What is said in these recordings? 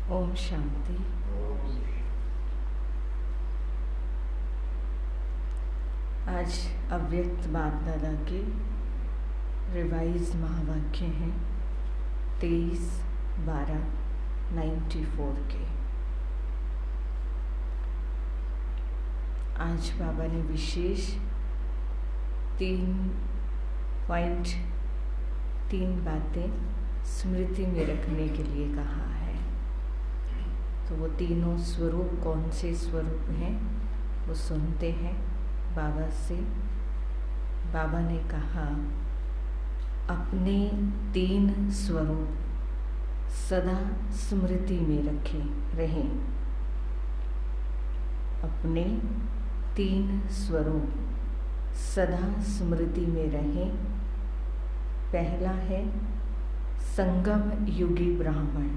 ओम शांति। आज अव्यक्त बाप दादा के रिवाइज महावाक्य हैं 23/12/94 के। आज बाबा ने विशेष 3 बातें स्मृति में रखने के लिए कहा है। तो वो तीनों स्वरूप कौन से स्वरूप हैं वो सुनते हैं बाबा से। बाबा ने कहा अपने 3 स्वरूप सदा स्मृति में रहें। अपने 3 स्वरूप सदा स्मृति में रहें। पहला है संगम युगी ब्राह्मण।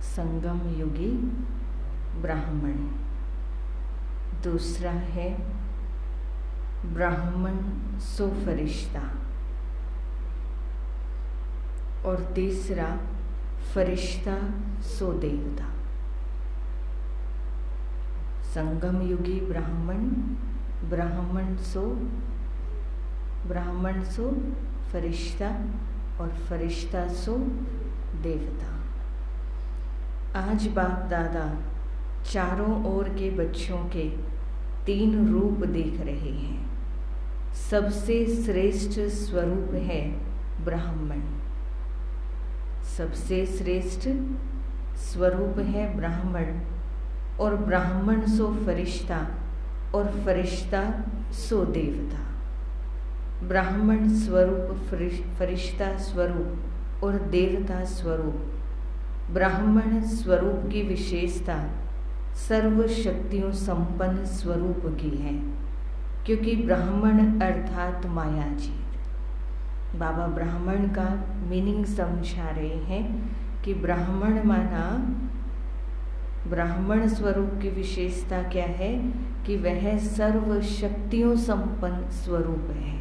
संगम युगी ब्राह्मण। दूसरा है ब्राह्मण सो फरिश्ता। और तीसरा फरिश्ता सो देवता। संगम युगी ब्राह्मण, ब्राह्मण सो फरिश्ता और फरिश्ता सो देवता। आज बाप दादा चारों ओर के बच्चों के 3 रूप देख रहे हैं। सबसे श्रेष्ठ स्वरूप है ब्राह्मण। सबसे श्रेष्ठ स्वरूप है ब्राह्मण। और ब्राह्मण सो फरिश्ता और फरिश्ता सो देवता। ब्राह्मण स्वरूप, फरिश्ता स्वरूप और देवता स्वरूप। ब्राह्मण स्वरूप की विशेषता सर्व शक्तियों संपन्न स्वरूप की है, क्योंकि ब्राह्मण अर्थात मायाजीत। बाबा ब्राह्मण का मीनिंग समझा रहे हैं कि ब्राह्मण माना, ब्राह्मण स्वरूप की विशेषता क्या है कि वह सर्व शक्तियों संपन्न स्वरूप है।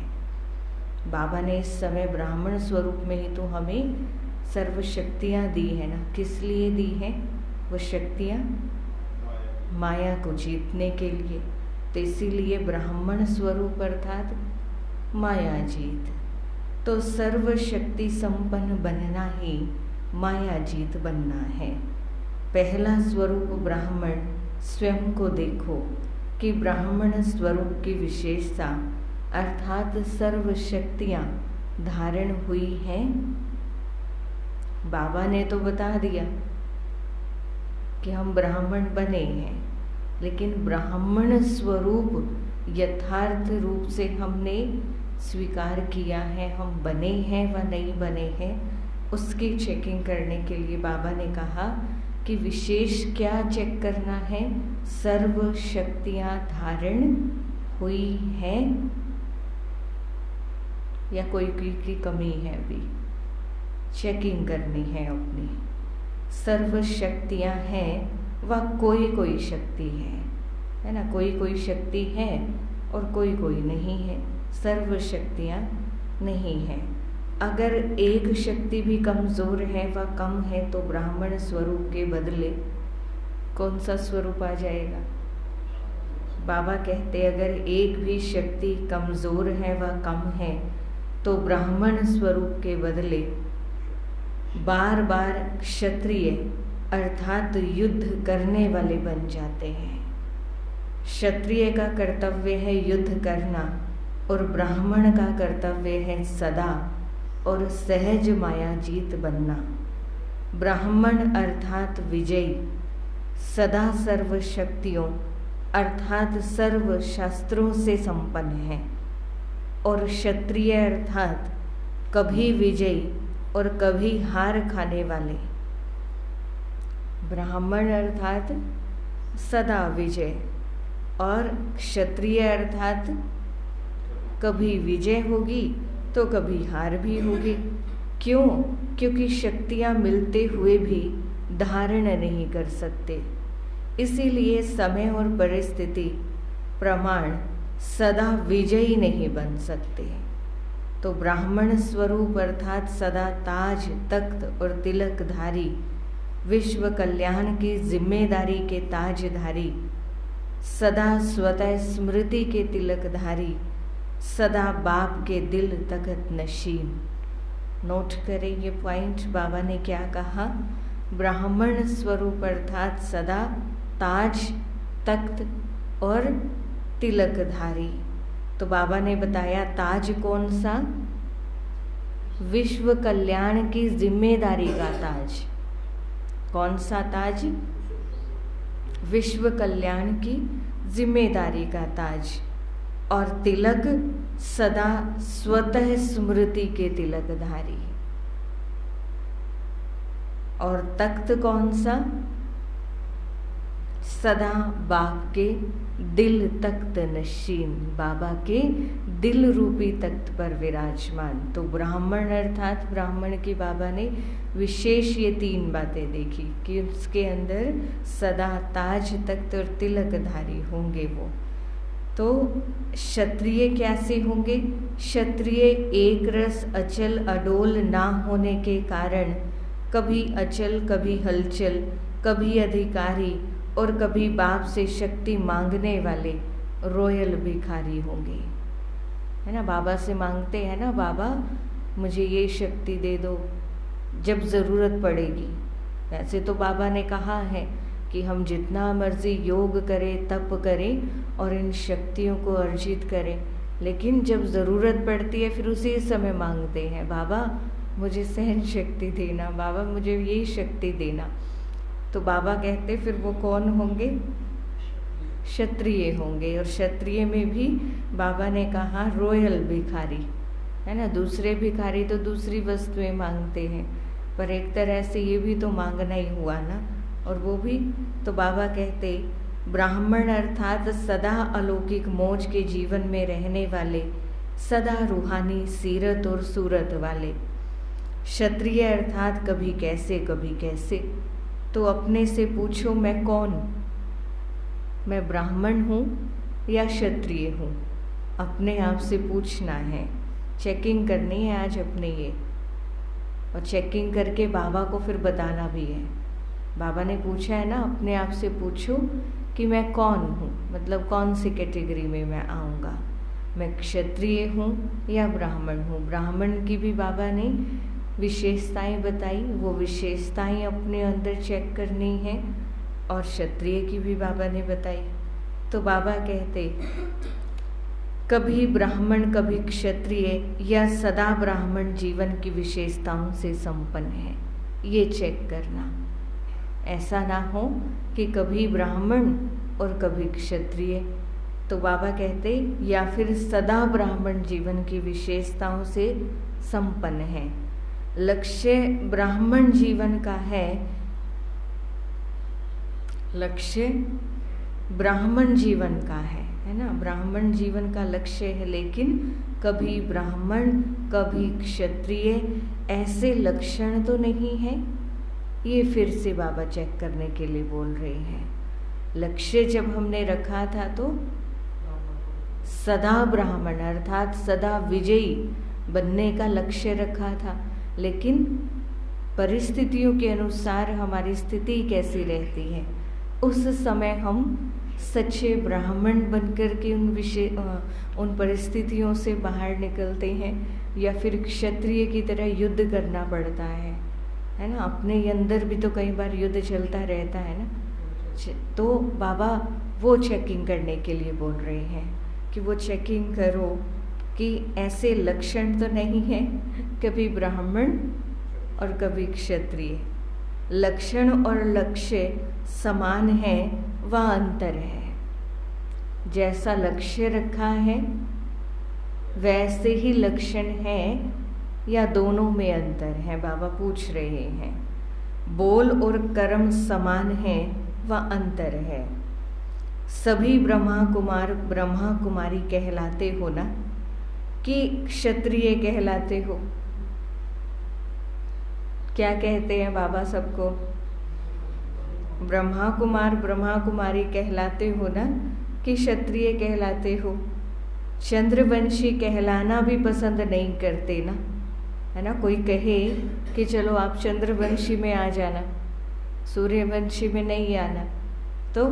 बाबा ने इस समय ब्राह्मण स्वरूप में ही तो हमें सर्व शक्तियाँ दी है ना। किस लिए दी है वो शक्तियाँ? माया को जीतने के लिए। तो इसीलिए ब्राह्मण स्वरूप अर्थात माया जीत। तो सर्व शक्ति संपन्न बनना ही माया जीत बनना है। पहला स्वरूप ब्राह्मण। स्वयं को देखो कि ब्राह्मण स्वरूप की विशेषता अर्थात सर्व शक्तियाँ धारण हुई हैं। बाबा ने तो बता दिया कि हम ब्राह्मण बने हैं, लेकिन ब्राह्मण स्वरूप यथार्थ रूप से हमने स्वीकार किया है, हम बने हैं व नहीं बने हैं, उसकी चेकिंग करने के लिए बाबा ने कहा कि विशेष क्या चेक करना है? सर्व शक्तियाँ धारण हुई हैं या कोई की कमी है? अभी चेकिंग करनी है अपनी। सर्व शक्तियाँ हैं व कोई शक्ति है ना। कोई शक्ति है और कोई नहीं है। सर्व शक्तियाँ नहीं है। अगर एक शक्ति भी कमज़ोर है व कम है तो ब्राह्मण स्वरूप के बदले कौन सा स्वरूप आ जाएगा? बाबा कहते अगर एक भी शक्ति कमज़ोर है व कम है तो ब्राह्मण स्वरूप के बदले बार बार क्षत्रिय अर्थात युद्ध करने वाले बन जाते हैं। क्षत्रिय का कर्तव्य है युद्ध करना और ब्राह्मण का कर्तव्य है सदा और सहज मायाजीत बनना। ब्राह्मण अर्थात विजयी, सदा सर्व शक्तियों अर्थात सर्व शास्त्रों से संपन्न है। और क्षत्रिय अर्थात कभी विजयी और कभी हार खाने वाले। ब्राह्मण अर्थात सदा विजय और क्षत्रिय अर्थात कभी विजय होगी तो कभी हार भी होगी। क्यों? क्योंकि शक्तियाँ मिलते हुए भी धारण नहीं कर सकते। इसीलिए समय और परिस्थिति प्रमाण सदा विजयी नहीं बन सकते। तो ब्राह्मण स्वरूप अर्थात सदा ताज, तख्त और तिलकधारी विश्व कल्याण की जिम्मेदारी के ताजधारी, सदा स्वतः स्मृति के तिलकधारी, सदा बाप के दिल तखत नशीन। नोट करें ये पॉइंट, बाबा ने क्या कहा? ब्राह्मण स्वरूप अर्थात सदा ताज, तख्त और तिलकधारी। तो बाबा ने बताया ताज कौन सा? विश्व कल्याण की जिम्मेदारी का ताज। कौन सा ताज? विश्व कल्याण की जिम्मेदारी का ताज। और तिलक सदा स्वतः स्मृति के तिलकधारी। और तख्त कौन सा? सदा बाप के दिल तख्त नशीन, बाबा के दिल रूपी तख्त पर विराजमान। तो ब्राह्मण अर्थात ब्राह्मण की बाबा ने विशेष ये 3 बातें देखी कि उसके अंदर सदा ताज, तख्त और तिलकधारी होंगे वो। तो क्षत्रिय कैसे होंगे? क्षत्रिय एक रस अचल अडोल ना होने के कारण कभी अचल, कभी हलचल, कभी अधिकारी और कभी बाप से शक्ति मांगने वाले रॉयल भिखारी होंगे। है ना, बाबा से मांगते हैं ना, बाबा मुझे ये शक्ति दे दो जब ज़रूरत पड़ेगी। वैसे तो बाबा ने कहा है कि हम जितना मर्जी योग करें, तप करें और इन शक्तियों को अर्जित करें, लेकिन जब ज़रूरत पड़ती है फिर उसी समय मांगते हैं, बाबा मुझे सहन शक्ति देना, बाबा मुझे ये शक्ति देना। तो बाबा कहते फिर वो कौन होंगे? क्षत्रिय होंगे। और क्षत्रिय में भी बाबा ने कहा रॉयल भिखारी, है ना। दूसरे भिखारी तो दूसरी वस्तुएं मांगते हैं, पर एक तरह से ये भी तो मांगना ही हुआ ना। और वो भी तो बाबा कहते ब्राह्मण अर्थात सदा अलौकिक मौज के जीवन में रहने वाले, सदा रूहानी सीरत और सूरत वाले। क्षत्रिय अर्थात कभी कैसे कभी कैसे। तो अपने से पूछो मैं कौन? मैं ब्राह्मण हूँ या क्षत्रिय हूँ? अपने आप से पूछना है, चेकिंग करनी है आज अपने ये। और चेकिंग करके बाबा को फिर बताना भी है। बाबा ने पूछा है ना, अपने आप से पूछो कि मैं कौन हूँ, मतलब कौन सी कैटेगरी में मैं आऊँगा, मैं क्षत्रिय हूँ या ब्राह्मण हूँ। ब्राह्मण की भी बाबा ने विशेषताएं बताई, वो विशेषताएं अपने अंदर चेक करनी है। और क्षत्रिय की भी बाबा ने बताई। तो बाबा कहते कभी ब्राह्मण कभी क्षत्रिय या सदा ब्राह्मण जीवन की विशेषताओं से संपन्न है, ये चेक करना। ऐसा ना हो कि कभी ब्राह्मण और कभी क्षत्रिय। तो बाबा कहते या फिर सदा ब्राह्मण जीवन की विशेषताओं से संपन्न है। लक्ष्य ब्राह्मण जीवन का है, लक्ष्य ब्राह्मण जीवन का है ना। ब्राह्मण जीवन का लक्ष्य है, लेकिन कभी ब्राह्मण कभी क्षत्रिय ऐसे लक्षण तो नहीं है। ये फिर से बाबा चेक करने के लिए बोल रहे हैं। लक्ष्य जब हमने रखा था तो सदा ब्राह्मण अर्थात सदा विजयी बनने का लक्ष्य रखा था, लेकिन परिस्थितियों के अनुसार हमारी स्थिति कैसी रहती है, उस समय हम सच्चे ब्राह्मण बनकर के उन परिस्थितियों से बाहर निकलते हैं, या फिर क्षत्रिय की तरह युद्ध करना पड़ता है ना। अपने अंदर भी तो कई बार युद्ध चलता रहता है ना। तो बाबा वो चेकिंग करने के लिए बोल रहे हैं कि वो चेकिंग करो कि ऐसे लक्षण तो नहीं है कभी ब्राह्मण और कभी क्षत्रिय। लक्षण और लक्ष्य समान है व अंतर है। जैसा लक्ष्य रखा है वैसे ही लक्षण है या दोनों में अंतर है, बाबा पूछ रहे हैं। बोल और कर्म समान है व अंतर है। सभी ब्रह्मा कुमारी कहलाते हो ना कि क्षत्रिय कहलाते हो? क्या कहते हैं बाबा सबको? ब्रह्मा कुमारी कहलाते हो ना कि क्षत्रिय कहलाते हो? चंद्रवंशी कहलाना भी पसंद नहीं करते ना, है ना। कोई कहे कि चलो आप चंद्रवंशी में आ जाना, सूर्यवंशी में नहीं आना, तो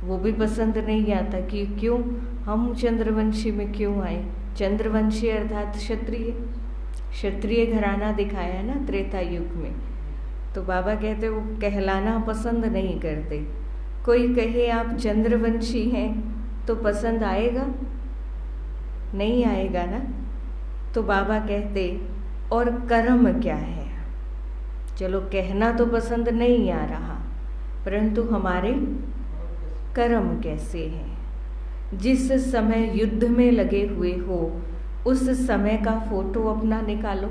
वो भी पसंद नहीं आता कि क्यों हम चंद्रवंशी में क्यों आए। चंद्रवंशी अर्थात क्षत्रिय, क्षत्रिय घराना दिखाया ना त्रेता युग में। तो बाबा कहते वो कहलाना पसंद नहीं करते। कोई कहे आप चंद्रवंशी हैं तो पसंद आएगा? नहीं आएगा ना। तो बाबा कहते और कर्म क्या है। चलो कहना तो पसंद नहीं आ रहा, परंतु हमारे कर्म कैसे हैं। जिस समय युद्ध में लगे हुए हो उस समय का फोटो अपना निकालो।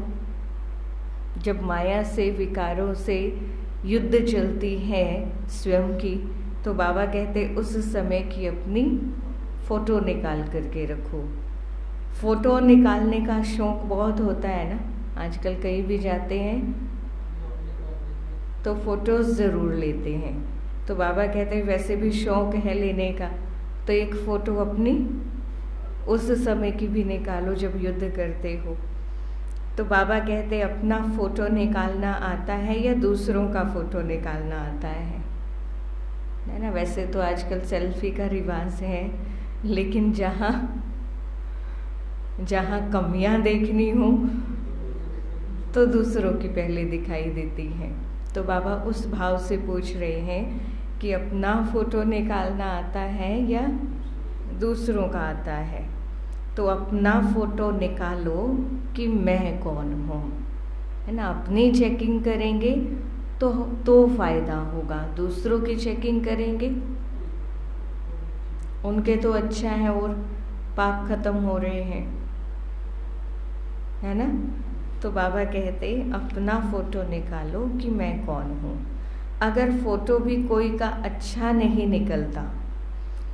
जब माया से विकारों से युद्ध चलती है स्वयं की, तो बाबा कहते उस समय की अपनी फोटो निकाल करके रखो। फोटो निकालने का शौक बहुत होता है ना, आजकल कहीं भी जाते हैं तो फोटोज ज़रूर लेते हैं। तो बाबा कहते हैं वैसे भी शौक है लेने का, तो एक फ़ोटो अपनी उस समय की भी निकालो जब युद्ध करते हो। तो बाबा कहते हैं अपना फ़ोटो निकालना आता है या दूसरों का फ़ोटो निकालना आता है ना। वैसे तो आजकल सेल्फी का रिवाज है, लेकिन जहाँ कमियां देखनी हो तो दूसरों की पहले दिखाई देती हैं। तो बाबा उस भाव से पूछ रहे हैं कि अपना फोटो निकालना आता है या दूसरों का आता है। तो अपना फोटो निकालो कि मैं कौन हूँ, है ना। अपनी चेकिंग करेंगे तो फायदा होगा। दूसरों की चेकिंग करेंगे, उनके तो अच्छा है और पाप खत्म हो रहे हैं, है ना। तो बाबा कहते अपना फोटो निकालो कि मैं कौन हूँ। अगर फोटो भी कोई का अच्छा नहीं निकलता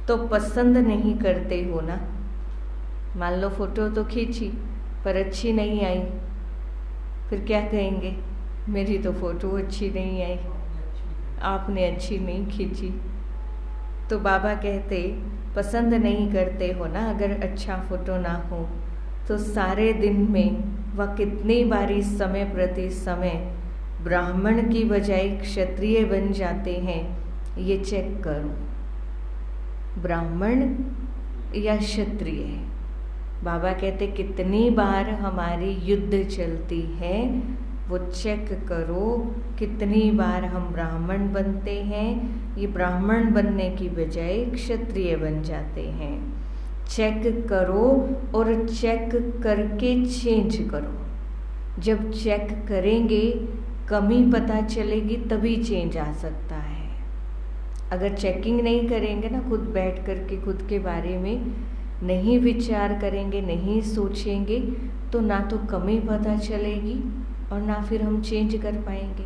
तो पसंद नहीं करते हो ना। मान लो फोटो तो खींची पर अच्छी नहीं आई, फिर क्या कहेंगे, मेरी तो फोटो अच्छी नहीं आई, आपने अच्छी नहीं खींची। तो बाबा कहते पसंद नहीं करते हो ना। अगर अच्छा फोटो ना हो तो सारे दिन में वह कितनी बारी समय प्रति समय ब्राह्मण की बजाय क्षत्रिय बन जाते हैं, ये चेक करो। ब्राह्मण या क्षत्रिय, बाबा कहते कितनी बार हमारी युद्ध चलती है वो चेक करो। कितनी बार हम ब्राह्मण बनते हैं, ये ब्राह्मण बनने की बजाय क्षत्रिय बन जाते हैं। चेक करो और चेक करके चेंज करो। जब चेक करेंगे कमी पता चलेगी तभी चेंज आ सकता है। अगर चेकिंग नहीं करेंगे ना, खुद बैठ करके खुद के बारे में नहीं विचार करेंगे, नहीं सोचेंगे, तो ना तो कमी पता चलेगी और ना फिर हम चेंज कर पाएंगे।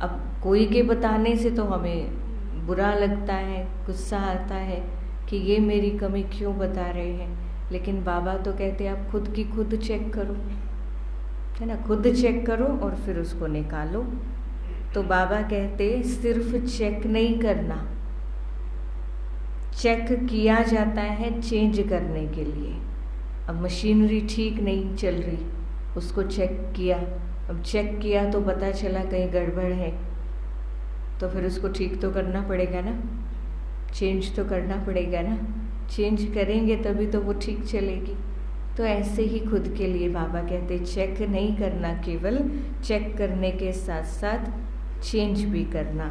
अब कोई के बताने से तो हमें बुरा लगता है, गुस्सा आता है कि ये मेरी कमी क्यों बता रहे हैं, लेकिन बाबा तो कहते हैं आप खुद की खुद चेक करो, है ना। खुद चेक करो और फिर उसको निकालो। तो बाबा कहते सिर्फ चेक नहीं करना, चेक किया जाता है चेंज करने के लिए। अब मशीनरी ठीक नहीं चल रही, उसको चेक किया, अब चेक किया तो पता चला कहीं गड़बड़ है, तो फिर उसको ठीक तो करना पड़ेगा ना, चेंज तो करना पड़ेगा ना। चेंज करेंगे तभी तो वो ठीक चलेगी। तो ऐसे ही खुद के लिए बाबा कहते चेक नहीं करना, केवल चेक करने के साथ साथ चेंज भी करना।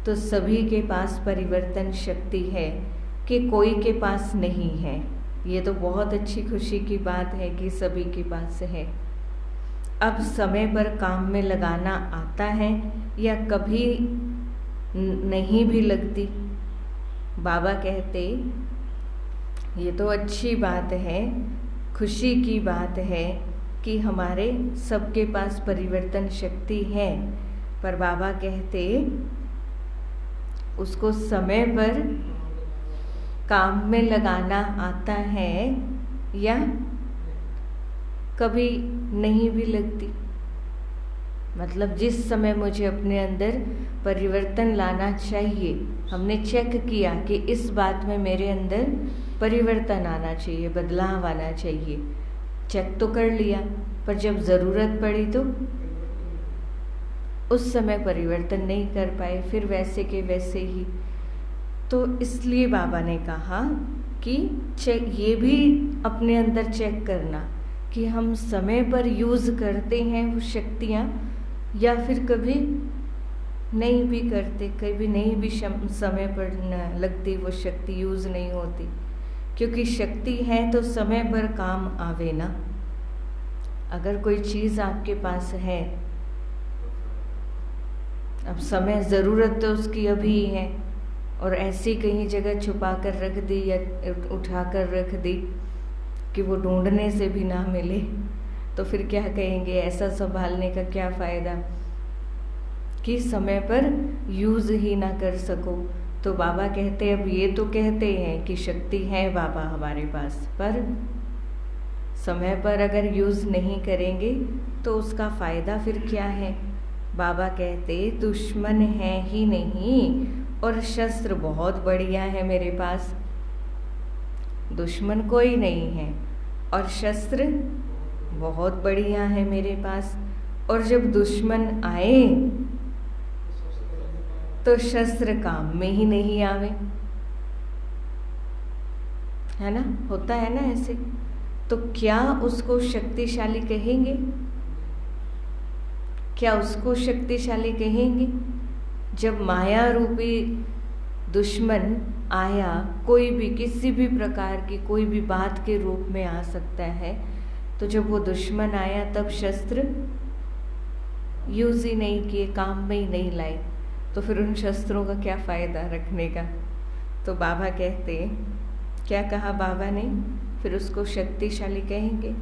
तो सभी के पास परिवर्तन शक्ति है कि कोई के पास नहीं है। ये तो बहुत अच्छी खुशी की बात है कि सभी के पास है। अब समय पर काम में लगाना आता है या कभी नहीं भी लगती। बाबा कहते ये तो अच्छी बात है, खुशी की बात है कि हमारे सबके पास परिवर्तन शक्ति है, पर बाबा कहते उसको समय पर काम में लगाना आता है या कभी नहीं भी लगती। मतलब जिस समय मुझे अपने अंदर परिवर्तन लाना चाहिए, हमने चेक किया कि इस बात में मेरे अंदर परिवर्तन आना चाहिए, बदलाव आना चाहिए, चेक तो कर लिया, पर जब ज़रूरत पड़ी उस समय परिवर्तन नहीं कर पाए, फिर वैसे के वैसे ही। तो इसलिए बाबा ने कहा कि चेक, ये भी अपने अंदर चेक करना कि हम समय पर यूज़ करते हैं वो शक्तियाँ या फिर कभी नहीं भी करते, कभी नहीं भी समय पर न लगती वो शक्ति, यूज़ नहीं होती। क्योंकि शक्ति है तो समय पर काम आवे ना। अगर कोई चीज़ आपके पास है, अब समय ज़रूरत तो उसकी अभी है और ऐसी कहीं जगह छुपा कर रख दी या उठा कर रख दी कि वो ढूंढने से भी ना मिले, तो फिर क्या कहेंगे, ऐसा संभालने का क्या फ़ायदा कि समय पर यूज़ ही ना कर सको। तो बाबा कहते, अब ये तो कहते हैं कि शक्ति है बाबा हमारे पास, पर समय पर अगर यूज़ नहीं करेंगे तो उसका फ़ायदा फिर क्या है। बाबा कहते, दुश्मन है ही नहीं और शस्त्र बहुत बढ़िया है मेरे पास। दुश्मन कोई नहीं है और शस्त्र बहुत बढ़िया है मेरे पास। और जब दुश्मन आए तो शस्त्र काम में ही नहीं आवे, है ना, होता है ना ऐसे। तो क्या उसको शक्तिशाली कहेंगे? क्या उसको शक्तिशाली कहेंगे? जब माया रूपी दुश्मन आया, कोई भी किसी भी प्रकार की कोई भी बात के रूप में आ सकता है, तो जब वो दुश्मन आया तब शस्त्र यूज़ ही नहीं किए, काम में ही नहीं लाए, तो फिर उन शस्त्रों का क्या फ़ायदा रखने का। तो बाबा कहते, क्या कहा बाबा ने, फिर उसको शक्तिशाली कहेंगे।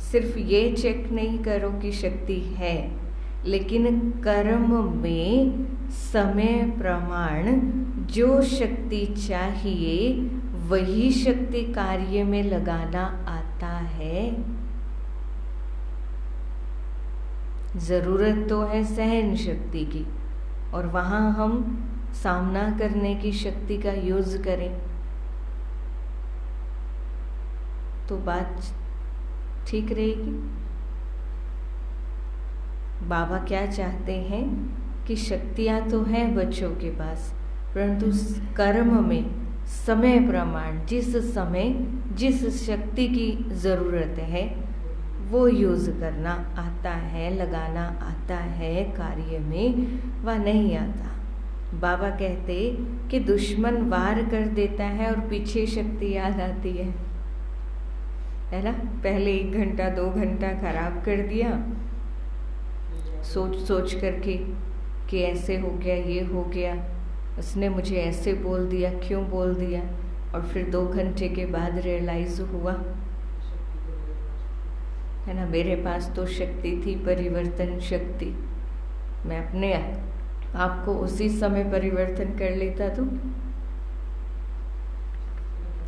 सिर्फ ये चेक नहीं करो कि शक्ति है, लेकिन कर्म में समय प्रमाण जो शक्ति चाहिए वही शक्ति कार्य में लगाना आता है। ज़रूरत तो है सहन शक्ति की, और वहाँ हम सामना करने की शक्ति का यूज़ करें तो बात ठीक रहेगी। बाबा क्या चाहते हैं कि शक्तियाँ तो हैं बच्चों के पास, परंतु कर्म में समय प्रमाण जिस समय जिस शक्ति की ज़रूरत है वो यूज़ करना आता है, लगाना आता है कार्य में, वह नहीं आता। बाबा कहते कि दुश्मन वार कर देता है और पीछे शक्ति याद आती है ना। पहले 1 घंटा 2 घंटा खराब कर दिया सोच सोच करके कि ऐसे हो गया, ये हो गया, उसने मुझे ऐसे बोल दिया, क्यों बोल दिया, और फिर 2 घंटे के बाद रियलाइज हुआ, है ना, मेरे पास तो शक्ति थी, परिवर्तन शक्ति, मैं अपने आपको उसी समय परिवर्तन कर लेता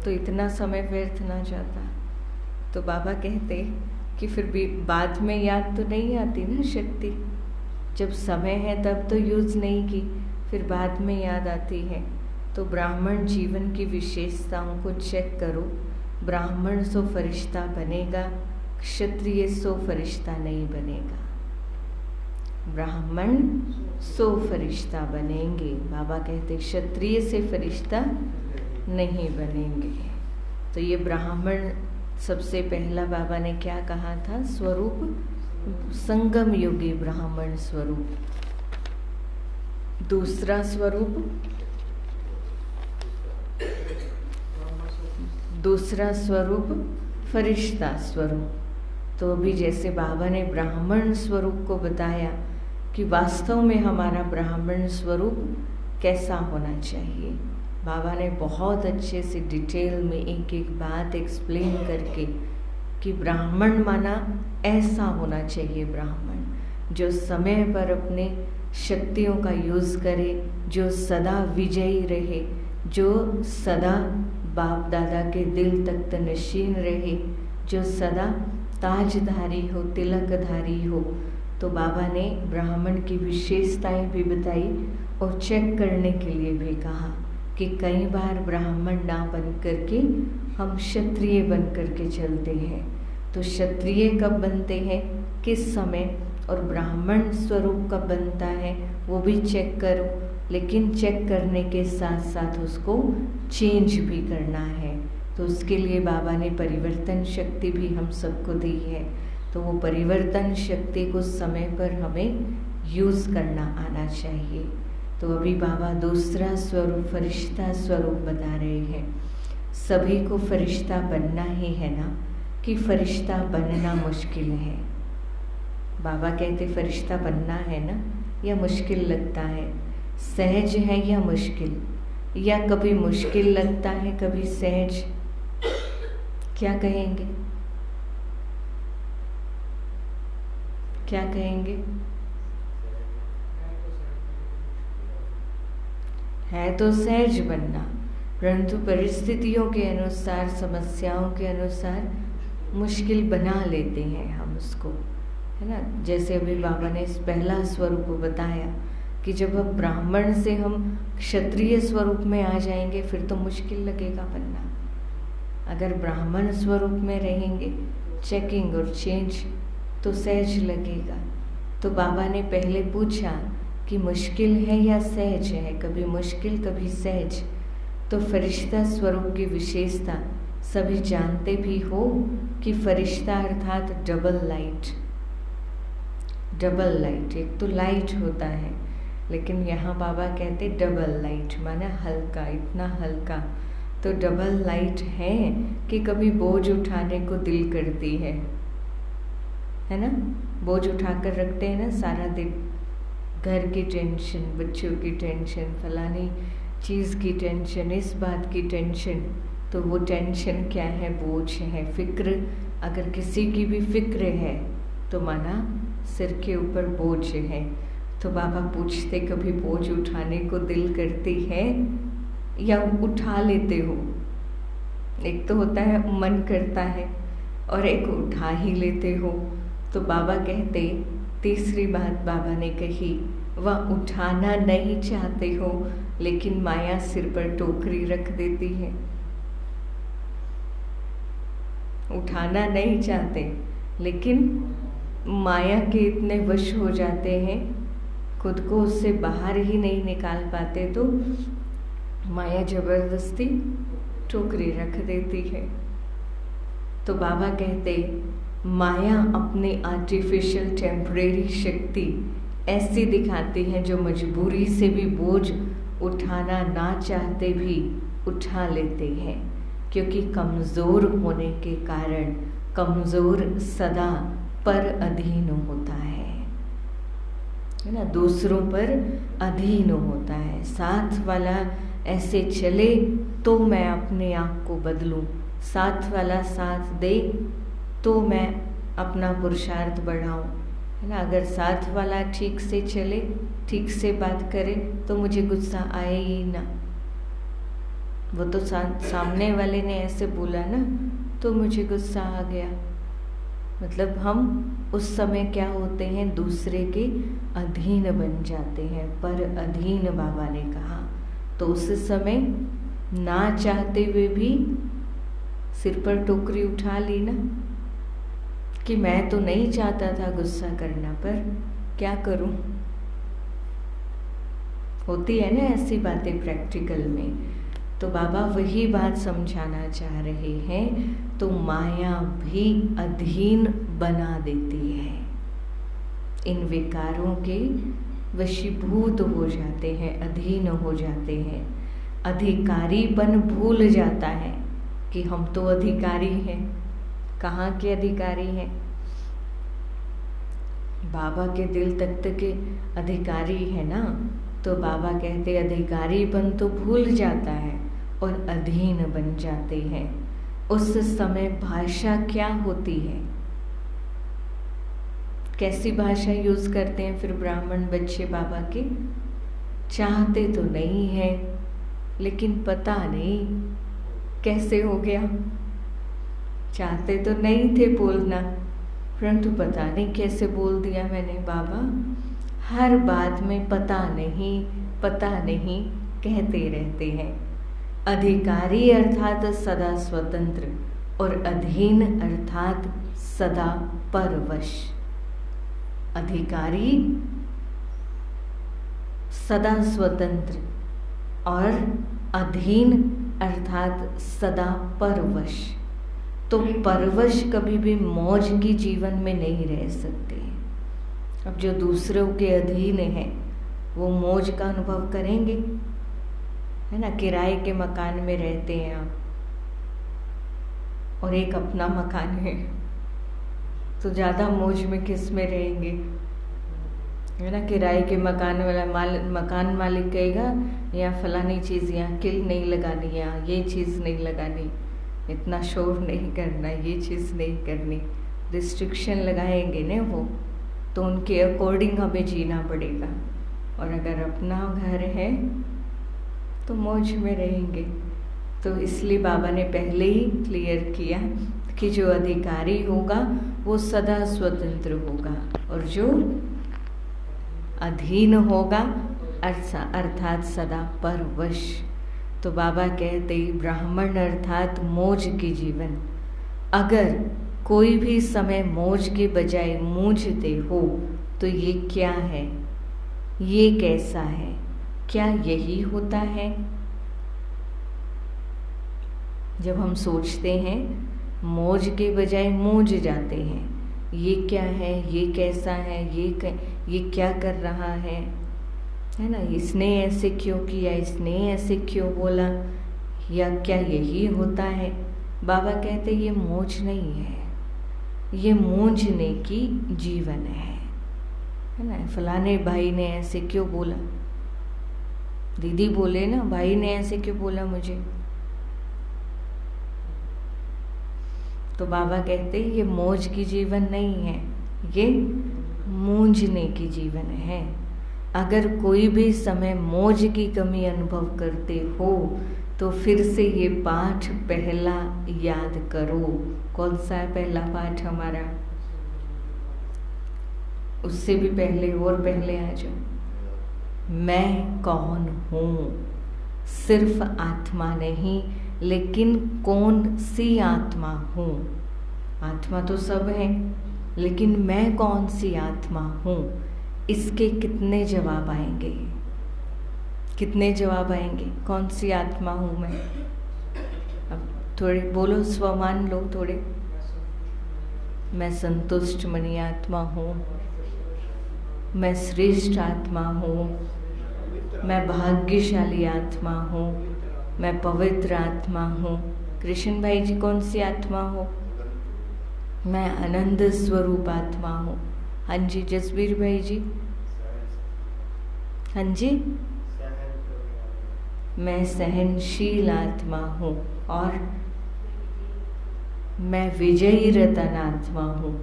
तो इतना समय व्यर्थ ना जाता। तो बाबा कहते कि फिर भी बाद में याद तो नहीं आती ना शक्ति, जब समय है तब तो यूज़ नहीं की, फिर बाद में याद आती है। तो ब्राह्मण जीवन की विशेषताओं को चेक करो। ब्राह्मण सो फरिश्ता बनेगा, क्षत्रिय सो फरिश्ता नहीं बनेगा। ब्राह्मण सो फरिश्ता बनेंगे, बाबा कहते क्षत्रिय से फरिश्ता नहीं बनेंगे। तो ये ब्राह्मण सबसे पहला बाबा ने क्या कहा था, स्वरूप संगम योगी ब्राह्मण स्वरूप। दूसरा स्वरूप फरिश्ता स्वरूप। तो अभी जैसे बाबा ने ब्राह्मण स्वरूप को बताया कि वास्तव में हमारा ब्राह्मण स्वरूप कैसा होना चाहिए, बाबा ने बहुत अच्छे से डिटेल में एक एक बात एक्सप्लेन करके कि ब्राह्मण माना ऐसा होना चाहिए, ब्राह्मण जो समय पर अपने शक्तियों का यूज़ करे, जो सदा विजयी रहे, जो सदा बाप दादा के दिल तख्त नशीन रहे, जो सदा ताजधारी हो, तिलकधारी हो। तो बाबा ने ब्राह्मण की विशेषताएं भी बताई और चेक करने के लिए भी कहा कि कई बार ब्राह्मण ना बन करके हम क्षत्रिय बन करके चलते हैं। तो क्षत्रिय कब बनते हैं, किस समय, और ब्राह्मण स्वरूप कब बनता है वो भी चेक करो, लेकिन चेक करने के साथ साथ उसको चेंज भी करना है। तो उसके लिए बाबा ने परिवर्तन शक्ति भी हम सबको दी है। तो वो परिवर्तन शक्ति को समय पर हमें यूज़ करना आना चाहिए। तो अभी बाबा दूसरा स्वरूप फरिश्ता स्वरूप बता रहे हैं। सभी को फरिश्ता बनना ही है ना, कि फरिश्ता बनना मुश्किल है। बाबा कहते फरिश्ता बनना है ना, या मुश्किल लगता है, सहज है या मुश्किल, या कभी मुश्किल लगता है कभी सहज, क्या कहेंगे? क्या कहेंगे? है तो सहज बनना, परंतु परिस्थितियों के अनुसार, समस्याओं के अनुसार मुश्किल बना लेते हैं हम उसको, है ना। जैसे अभी बाबा ने इस पहला स्वरूप बताया कि जब हम ब्राह्मण से हम क्षत्रिय स्वरूप में आ जाएंगे फिर तो मुश्किल लगेगा बनना। अगर ब्राह्मण स्वरूप में रहेंगे चेकिंग और चेंज तो सहज लगेगा। तो बाबा ने पहले पूछा कि मुश्किल है या सहज है, कभी मुश्किल कभी सहज। तो फरिश्ता स्वरूप की विशेषता सभी जानते भी हो कि फरिश्ता अर्थात डबल लाइट। डबल लाइट, एक तो लाइट होता है, लेकिन यहाँ बाबा कहते डबल लाइट माना हल्का, इतना हल्का। तो डबल लाइट है कि कभी बोझ उठाने को दिल करती है ना। बोझ उठाकर रखते हैं ना सारा दिन, घर की टेंशन, बच्चों की टेंशन, फलानी चीज़ की टेंशन, इस बात की टेंशन। तो वो टेंशन क्या है? बोझ है, फिक्र। अगर किसी की भी फिक्र है तो माना सिर के ऊपर बोझ है। तो बाबा पूछते कभी बोझ उठाने को दिल करती है या उठा लेते हो? एक तो होता है मन करता है और एक उठा ही लेते हो। तो बाबा कहते तीसरी बात बाबा ने कही, वह उठाना नहीं चाहते हो लेकिन माया सिर पर टोकरी रख देती है। उठाना नहीं चाहते लेकिन माया के इतने वश हो जाते हैं, खुद को उससे बाहर ही नहीं निकाल पाते, तो माया जबरदस्ती टोकरी रख देती है। तो बाबा कहते माया अपनी आर्टिफिशियल टेम्परेरी शक्ति ऐसी दिखाती है जो मजबूरी से भी बोझ उठाना ना चाहते भी उठा लेते हैं, क्योंकि कमज़ोर होने के कारण कमज़ोर सदा पर अधीन होता है ना, दूसरों पर अधीन होता है। साथ वाला ऐसे चले तो मैं अपने आप को बदलूं, साथ वाला साथ दे तो मैं अपना पुरुषार्थ बढ़ाऊं, है ना। अगर साथ वाला ठीक से चले, ठीक से बात करे तो मुझे गुस्सा आए ही ना। वो तो सामने वाले ने ऐसे बोला ना तो मुझे गुस्सा आ गया। मतलब हम उस समय क्या होते हैं? दूसरे के अधीन बन जाते हैं, पर अधीन बाबा ने कहा। तो उस समय ना चाहते हुए भी सिर पर टोकरी उठा ली ना, कि मैं तो नहीं चाहता था गुस्सा करना पर क्या करूं। होती है ना ऐसी बातें प्रैक्टिकल में। तो बाबा वही बात समझाना चाह रहे हैं। तो माया भी अधीन बना देती है, इन विकारों के वशीभूत हो जाते हैं, अधीन हो जाते हैं। अधिकारीपन भूल जाता है कि हम तो अधिकारी हैं। कहाँ के अधिकारी हैं? बाबा के दिल तख्त के अधिकारी है ना। तो बाबा कहते अधिकारीपन तो भूल जाता है और अधीन बन जाते हैं। उस समय भाषा क्या होती है? कैसी भाषा यूज करते हैं फिर ब्राह्मण बच्चे बाबा के? चाहते तो नहीं है लेकिन पता नहीं कैसे हो गया। चाहते तो नहीं थे बोलना, परंतु पता नहीं कैसे बोल दिया मैंने। बाबा हर बात में पता नहीं कहते रहते हैं। अधिकारी अर्थात सदा स्वतंत्र और अधीन अर्थात सदा परवश। अधिकारी सदा स्वतंत्र और अधीन अर्थात सदा परवश। तो परवश कभी भी मौज की जीवन में नहीं रह सकते। अब जो दूसरों के अधीन है वो मौज का अनुभव करेंगे, है ना। किराए के मकान में रहते हैं आप और एक अपना मकान है, तो ज़्यादा मौज में किस में रहेंगे, है ना। किराए के मकान वाला मकान मालिक कहेगा यहाँ फलानी चीज़, यहाँ किल नहीं लगानी, यहाँ ये चीज़ नहीं लगानी, इतना शोर नहीं करना, ये चीज़ नहीं करनी, रिस्ट्रिक्शन लगाएंगे ना वो, तो उनके अकॉर्डिंग हमें जीना पड़ेगा। और अगर अपना घर है तो मौज में रहेंगे। तो इसलिए बाबा ने पहले ही क्लियर किया कि जो अधिकारी होगा वो सदा स्वतंत्र होगा और जो अधीन होगा अर्थात सदा परवश। तो बाबा कहते ब्राह्मण अर्थात मौज की जीवन। अगर कोई भी समय मौज के बजाय मूंझते हो तो ये क्या है, ये कैसा है, क्या यही होता है? जब हम सोचते हैं मौज के बजाय मूंझ जाते हैं, ये क्या है, ये कैसा है, ये क्या कर रहा है ना। इसने ऐसे क्यों किया, इसने ऐसे क्यों बोला, या क्या यही होता है? बाबा कहते ये मौज नहीं है, ये मूंझने की जीवन है ना। फलाने भाई ने ऐसे क्यों बोला, दीदी बोले ना भाई ने ऐसे क्यों बोला मुझे, तो बाबा कहते ये मौज की जीवन नहीं है, ये मूंझने की जीवन है। अगर कोई भी समय मौज की कमी अनुभव करते हो तो फिर से ये पाठ पहला याद करो। कौन सा है पहला पाठ हमारा? उससे भी पहले और पहले आ जाओ। मैं कौन हूँ? सिर्फ आत्मा नहीं, लेकिन कौन सी आत्मा हूँ? आत्मा तो सब है, लेकिन मैं कौन सी आत्मा हूँ? इसके कितने जवाब आएंगे? कितने जवाब आएंगे? कौन सी आत्मा हूँ मैं? अब थोड़े बोलो, स्वमान लो थोड़े। मैं संतुष्ट मनी आत्मा हूँ, मैं श्रेष्ठ आत्मा हूँ, मैं भाग्यशाली आत्मा हूँ, मैं पवित्र आत्मा हूँ। कृष्ण भाई जी कौन सी आत्मा हो? मैं आनंद स्वरूप आत्मा हूँ। हाँ जी जसबीर भाई जी, हाँ जी, मैं सहनशील आत्मा हूँ और मैं विजयी रतन आत्मा हूँ,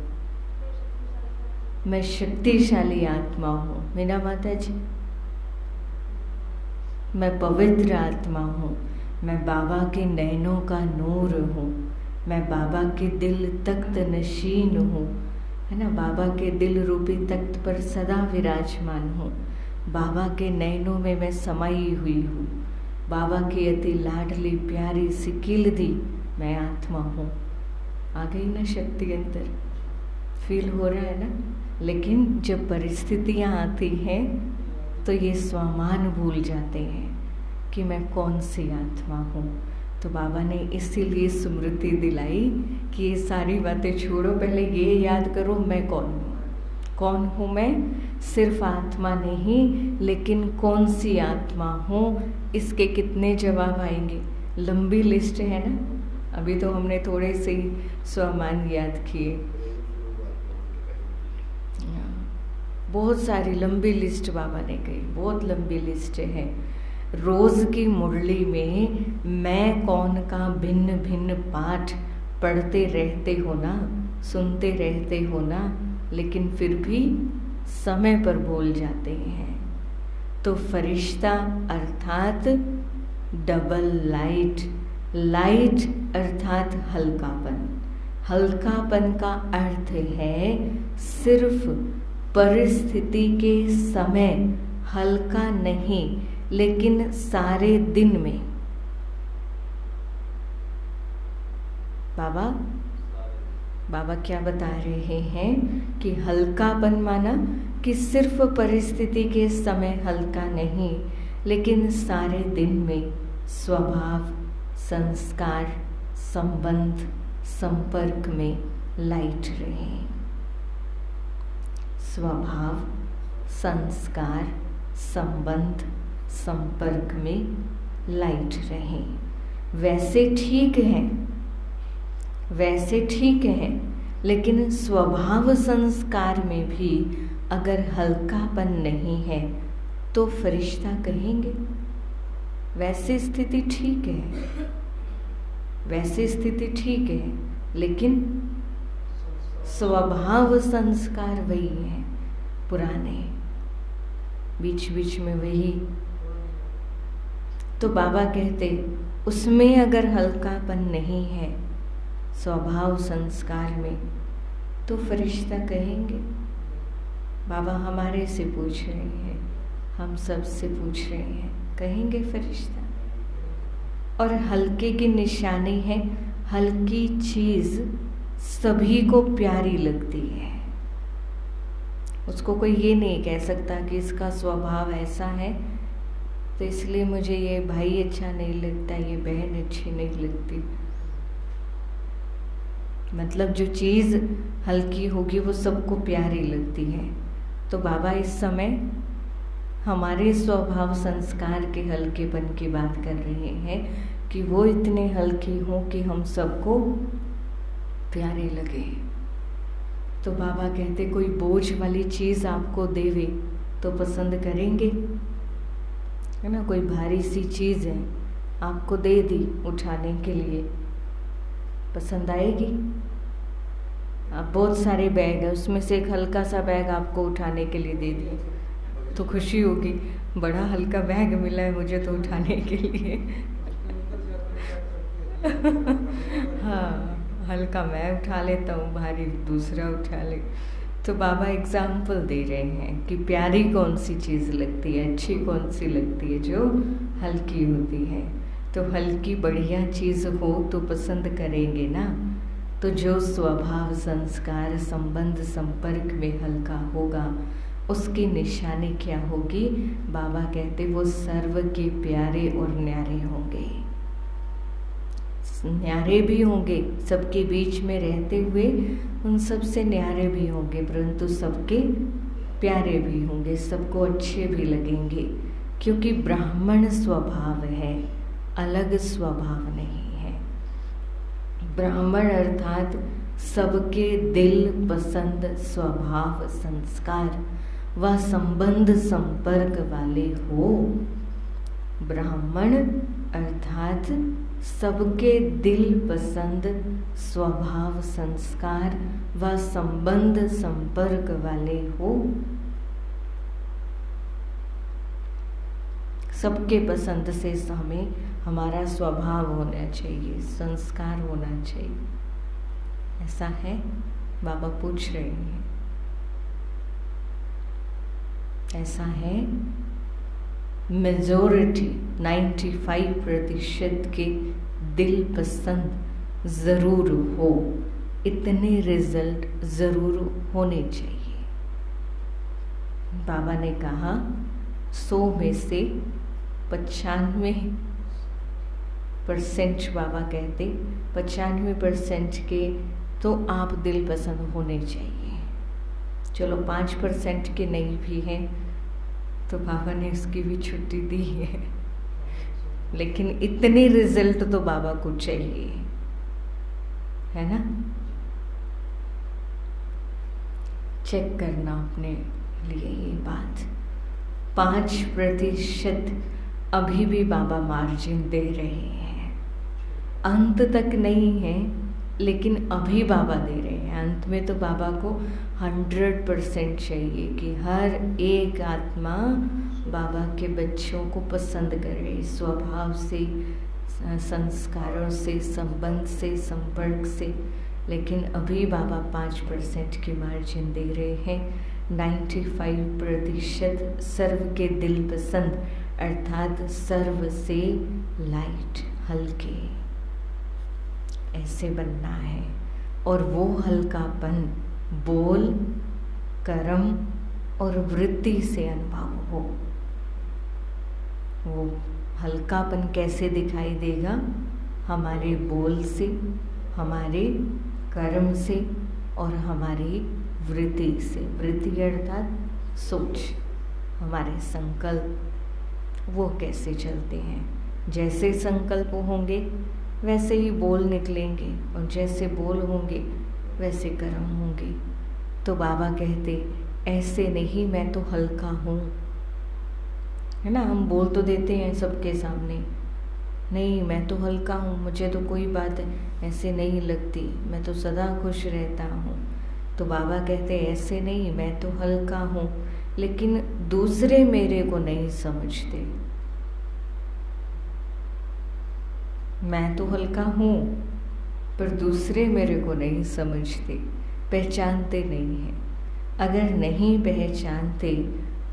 मैं शक्तिशाली आत्मा हूँ। मीना माता जी, मैं पवित्र आत्मा हूँ, मैं बाबा के नैनों का नूर हूँ, मैं बाबा के दिल तख्त नशीन हूँ, है ना। बाबा के दिल रूपी तख्त पर सदा विराजमान हूँ। बाबा के नैनों में मैं समाई हुई हूँ। बाबा की अति लाडली प्यारी सिकील दी मैं आत्मा हूँ। आ गई ना शक्ति अंदर? फील हो रहा है ना? लेकिन जब परिस्थितियाँ आती हैं तो ये स्वामान भूल जाते हैं कि मैं कौन सी आत्मा हूँ। तो बाबा ने इसीलिए स्मृति दिलाई कि ये सारी बातें छोड़ो, पहले ये याद करो मैं कौन हूँ। कौन हूँ मैं? सिर्फ आत्मा नहीं, लेकिन कौन सी आत्मा हूँ, इसके कितने जवाब आएंगे? लंबी लिस्ट है ना। अभी तो हमने थोड़े से ही स्वमान याद किए, बहुत सारी लंबी लिस्ट बाबा ने कही, बहुत लंबी लिस्ट है। रोज की मुरली में मैं कौन का भिन्न भिन्न पाठ पढ़ते रहते हो ना, सुनते रहते हो ना, लेकिन फिर भी समय पर भूल जाते हैं। तो फरिश्ता अर्थात डबल लाइट, लाइट अर्थात हल्कापन। हल्कापन का अर्थ है सिर्फ परिस्थिति के समय हल्का नहीं, लेकिन सारे दिन में। बाबा बाबा क्या बता रहे हैं कि हल्कापन माना कि सिर्फ परिस्थिति के समय हल्का नहीं, लेकिन सारे दिन में स्वभाव, संस्कार, संबंध, संपर्क में लाइट रहे। स्वभाव, संस्कार, संबंध, संपर्क में लाइट रहे। वैसे ठीक है, लेकिन स्वभाव संस्कार में भी अगर हल्कापन नहीं है तो फरिश्ता कहेंगे। वैसे स्थिति ठीक है, लेकिन स्वभाव संस्कार वही है पुराने, बीच बीच में वही। तो बाबा कहते उसमें अगर हल्कापन नहीं है स्वभाव संस्कार में तो फरिश्ता कहेंगे। बाबा हमारे से पूछ रहे हैं, हम सब से पूछ रहे हैं, कहेंगे फरिश्ता। और हल्के की निशानी है, हल्की चीज सभी को प्यारी लगती है। उसको कोई ये नहीं कह सकता कि इसका स्वभाव ऐसा है तो इसलिए मुझे ये भाई अच्छा नहीं लगता, ये बहन अच्छी नहीं लगती। मतलब जो चीज हल्की होगी वो सबको प्यारी लगती है। तो बाबा इस समय हमारे स्वभाव संस्कार के हल्केपन की बात कर रहे हैं कि वो इतने हल्के हों कि हम सबको प्यारे लगे। तो बाबा कहते कोई बोझ वाली चीज आपको देवे तो पसंद करेंगे, है ना। कोई भारी सी चीज है आपको दे दी उठाने के लिए, पसंद आएगी। आप बहुत सारे बैग है, उसमें से एक हल्का सा बैग आपको उठाने के लिए दे दिया तो खुशी होगी, बड़ा हल्का बैग मिला है मुझे तो उठाने के लिए। हाँ, हल्का मैं उठा लेता हूँ, भारी दूसरा उठा ले। तो बाबा एग्जाम्पल दे रहे हैं कि प्यारी कौन सी चीज़ लगती है, अच्छी कौन सी लगती है, जो हल्की होती है। तो हल्की बढ़िया चीज़ हो तो पसंद करेंगे ना। तो जो स्वभाव संस्कार संबंध संपर्क में हल्का होगा उसकी निशानी क्या होगी? बाबा कहते वो सर्व के प्यारे और न्यारे होंगे। न्यारे भी होंगे, सबके बीच में रहते हुए उन सब से न्यारे भी होंगे, परंतु सबके प्यारे भी होंगे, सबको अच्छे भी लगेंगे, क्योंकि ब्राह्मण स्वभाव है, अलग स्वभाव नहीं है। ब्राह्मण अर्थात सबके दिल पसंद स्वभाव संस्कार व संबंध संपर्क वाले हो। ब्राह्मण अर्थात सबके दिल पसंद स्वभाव संस्कार व संबंध संपर्क वाले हो। सबके पसंद से हमें हमारा स्वभाव होना चाहिए, संस्कार होना चाहिए। ऐसा है? बाबा पूछ रहे हैं, ऐसा है? मेजॉरिटी 95% के दिल पसंद ज़रूर हो, इतने रिजल्ट ज़रूर होने चाहिए। बाबा ने कहा 100 में से 95% बाबा कहते 95% के तो आप दिल पसंद होने चाहिए। चलो 5% के नहीं भी हैं तो बाबा ने उसकी भी छुट्टी दी है, लेकिन इतने रिजल्ट तो बाबा को चाहिए, है ना। चेक करना अपने लिए ये बात। 5% अभी भी बाबा मार्जिन दे रहे हैं, अंत तक नहीं है लेकिन अभी बाबा दे रहे हैं। अंत में तो बाबा को 100% चाहिए कि हर एक आत्मा बाबा के बच्चों को पसंद करे, स्वभाव से, संस्कारों से, संबंध से, संपर्क से। लेकिन अभी बाबा 5% की मार्जिन दे रहे हैं। 95% सर्व के दिल पसंद अर्थात सर्व से लाइट, हल्के, ऐसे बनना है। और वो हल्कापन बोल, कर्म और वृत्ति से अनुभव हो। वो हल्कापन कैसे दिखाई देगा? हमारे बोल से, हमारे कर्म से और हमारी वृत्ति से। वृत्ति अर्थात सोच, हमारे संकल्प वो कैसे चलते हैं। जैसे संकल्प होंगे वैसे ही बोल निकलेंगे और जैसे बोल होंगे वैसे कर्म होंगे। तो बाबा कहते ऐसे नहीं, मैं तो हल्का हूँ, है ना। हम बोल तो देते हैं सबके सामने, नहीं मैं तो हल्का हूँ, मुझे तो कोई बात ऐसे नहीं लगती, मैं तो सदा खुश रहता हूँ। तो बाबा कहते ऐसे नहीं, मैं तो हल्का हूँ, लेकिन दूसरे मेरे को नहीं समझते। मैं तो हल्का हूँ पर दूसरे मेरे को नहीं समझते, पहचानते नहीं हैं। अगर नहीं पहचानते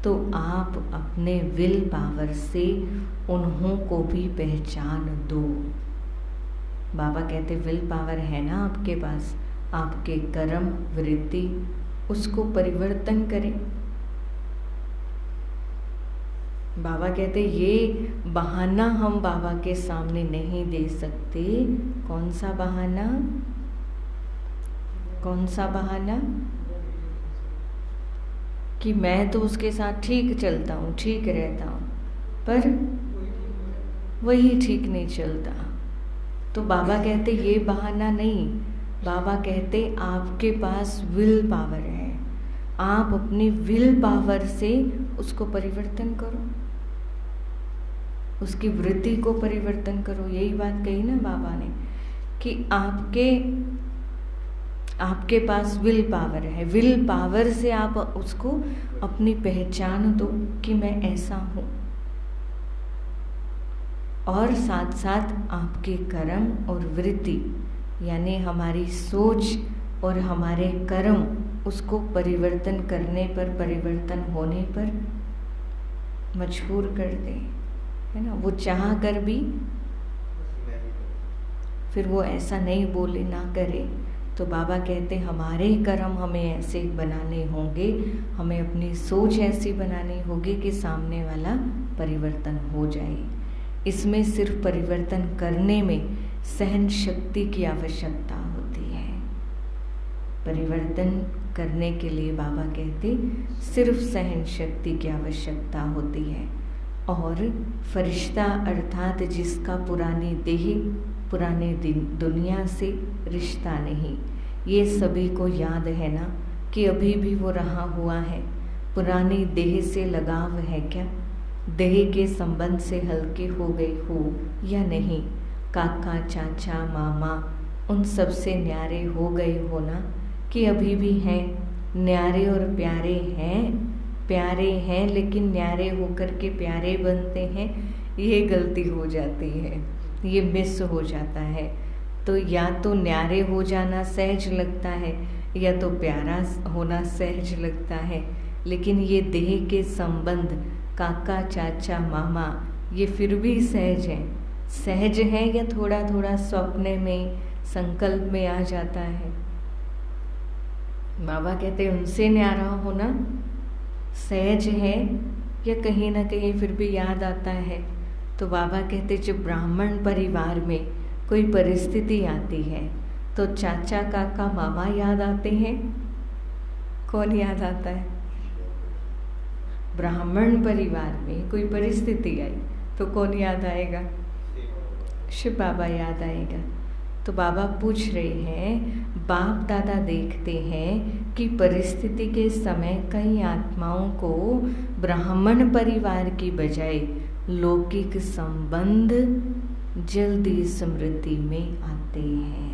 तो आप अपने विल पावर से उन्हों को भी पहचान दो। बाबा कहते विल पावर है ना आपके पास, आपके कर्म वृत्ति उसको परिवर्तन करें। बाबा कहते ये बहाना हम बाबा के सामने नहीं दे सकते। कौन सा बहाना? कौन सा बहाना? कि मैं तो उसके साथ ठीक चलता हूँ, ठीक रहता हूँ, पर वही ठीक नहीं चलता। तो बाबा कहते ये बहाना नहीं। बाबा कहते आपके पास विल पावर है, आप अपनी विल पावर से उसको परिवर्तन करो, उसकी वृत्ति को परिवर्तन करो। यही बात कही ना बाबा ने कि आपके पास विल पावर है, विल पावर से आप उसको अपनी पहचान दो कि मैं ऐसा हूँ। और साथ साथ आपके कर्म और वृत्ति यानी हमारी सोच और हमारे कर्म उसको परिवर्तन करने पर, परिवर्तन होने पर मजबूर कर दे, है ना। वो चाह कर भी फिर वो ऐसा नहीं बोले, ना करे। तो बाबा कहते हमारे कर्म हमें ऐसे बनाने होंगे, हमें अपनी सोच ऐसी बनानी होगी कि सामने वाला परिवर्तन हो जाए। इसमें सिर्फ परिवर्तन करने में सहन शक्ति की आवश्यकता होती है। परिवर्तन करने के लिए बाबा कहते सिर्फ सहन शक्ति की आवश्यकता होती है। और फरिश्ता अर्थात जिसका पुरानी देह, पुराने दुनिया से रिश्ता नहीं, ये सभी को याद है ना कि अभी भी वो रहा हुआ है। पुरानी देह से लगाव है क्या? देह के संबंध से हल्के हो गए हो या नहीं? काका चाचा मामा उन सब से न्यारे हो गए हो ना, कि अभी भी हैं? न्यारे और प्यारे हैं, प्यारे हैं लेकिन न्यारे होकर के प्यारे बनते हैं, ये गलती हो जाती है, ये मिस हो जाता है। तो या तो न्यारे हो जाना सहज लगता है या तो प्यारा होना सहज लगता है, लेकिन ये देह के संबंध काका चाचा मामा ये फिर भी सहज है। सहज है या थोड़ा थोड़ा स्वप्न में, संकल्प में आ जाता है। बाबा कहते उनसे न्यारा होना सहज है या कहीं ना कहीं फिर भी याद आता है। तो बाबा कहते जब ब्राह्मण परिवार में कोई परिस्थिति आती है तो चाचा काका मामा याद आते हैं। कौन याद आता है? ब्राह्मण परिवार में कोई परिस्थिति आई तो कौन याद आएगा? शिव बाबा याद आएगा। तो बाबा पूछ रहे हैं, बाप दादा देखते हैं कि परिस्थिति के समय कई आत्माओं को ब्राह्मण परिवार की बजाय लौकिक संबंध जल्दी स्मृति में आते हैं।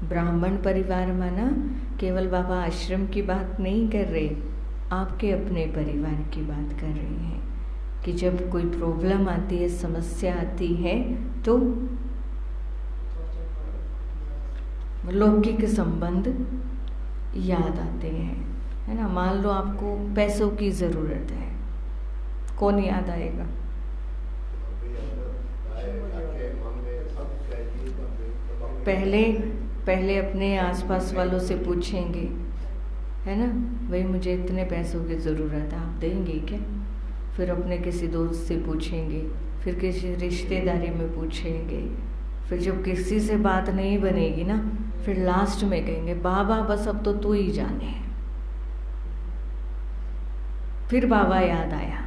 ब्राह्मण परिवार माना केवल बाबा आश्रम की बात नहीं कर रहे, आपके अपने परिवार की बात कर रहे हैं कि जब कोई प्रॉब्लम आती है, समस्या आती है तो लौकिक संबंध याद आते हैं, है ना। मान लो आपको पैसों की ज़रूरत है, कौन याद आएगा? पहले अपने आसपास वालों से पूछेंगे, है ना, भाई मुझे इतने पैसों की ज़रूरत है, आप देंगे क्या? फिर अपने किसी दोस्त से पूछेंगे, फिर किसी रिश्तेदारी में पूछेंगे, फिर जब किसी से बात नहीं बनेगी ना, फिर लास्ट में कहेंगे बाबा बस अब तो तू ही जाने। फिर बाबा याद आया,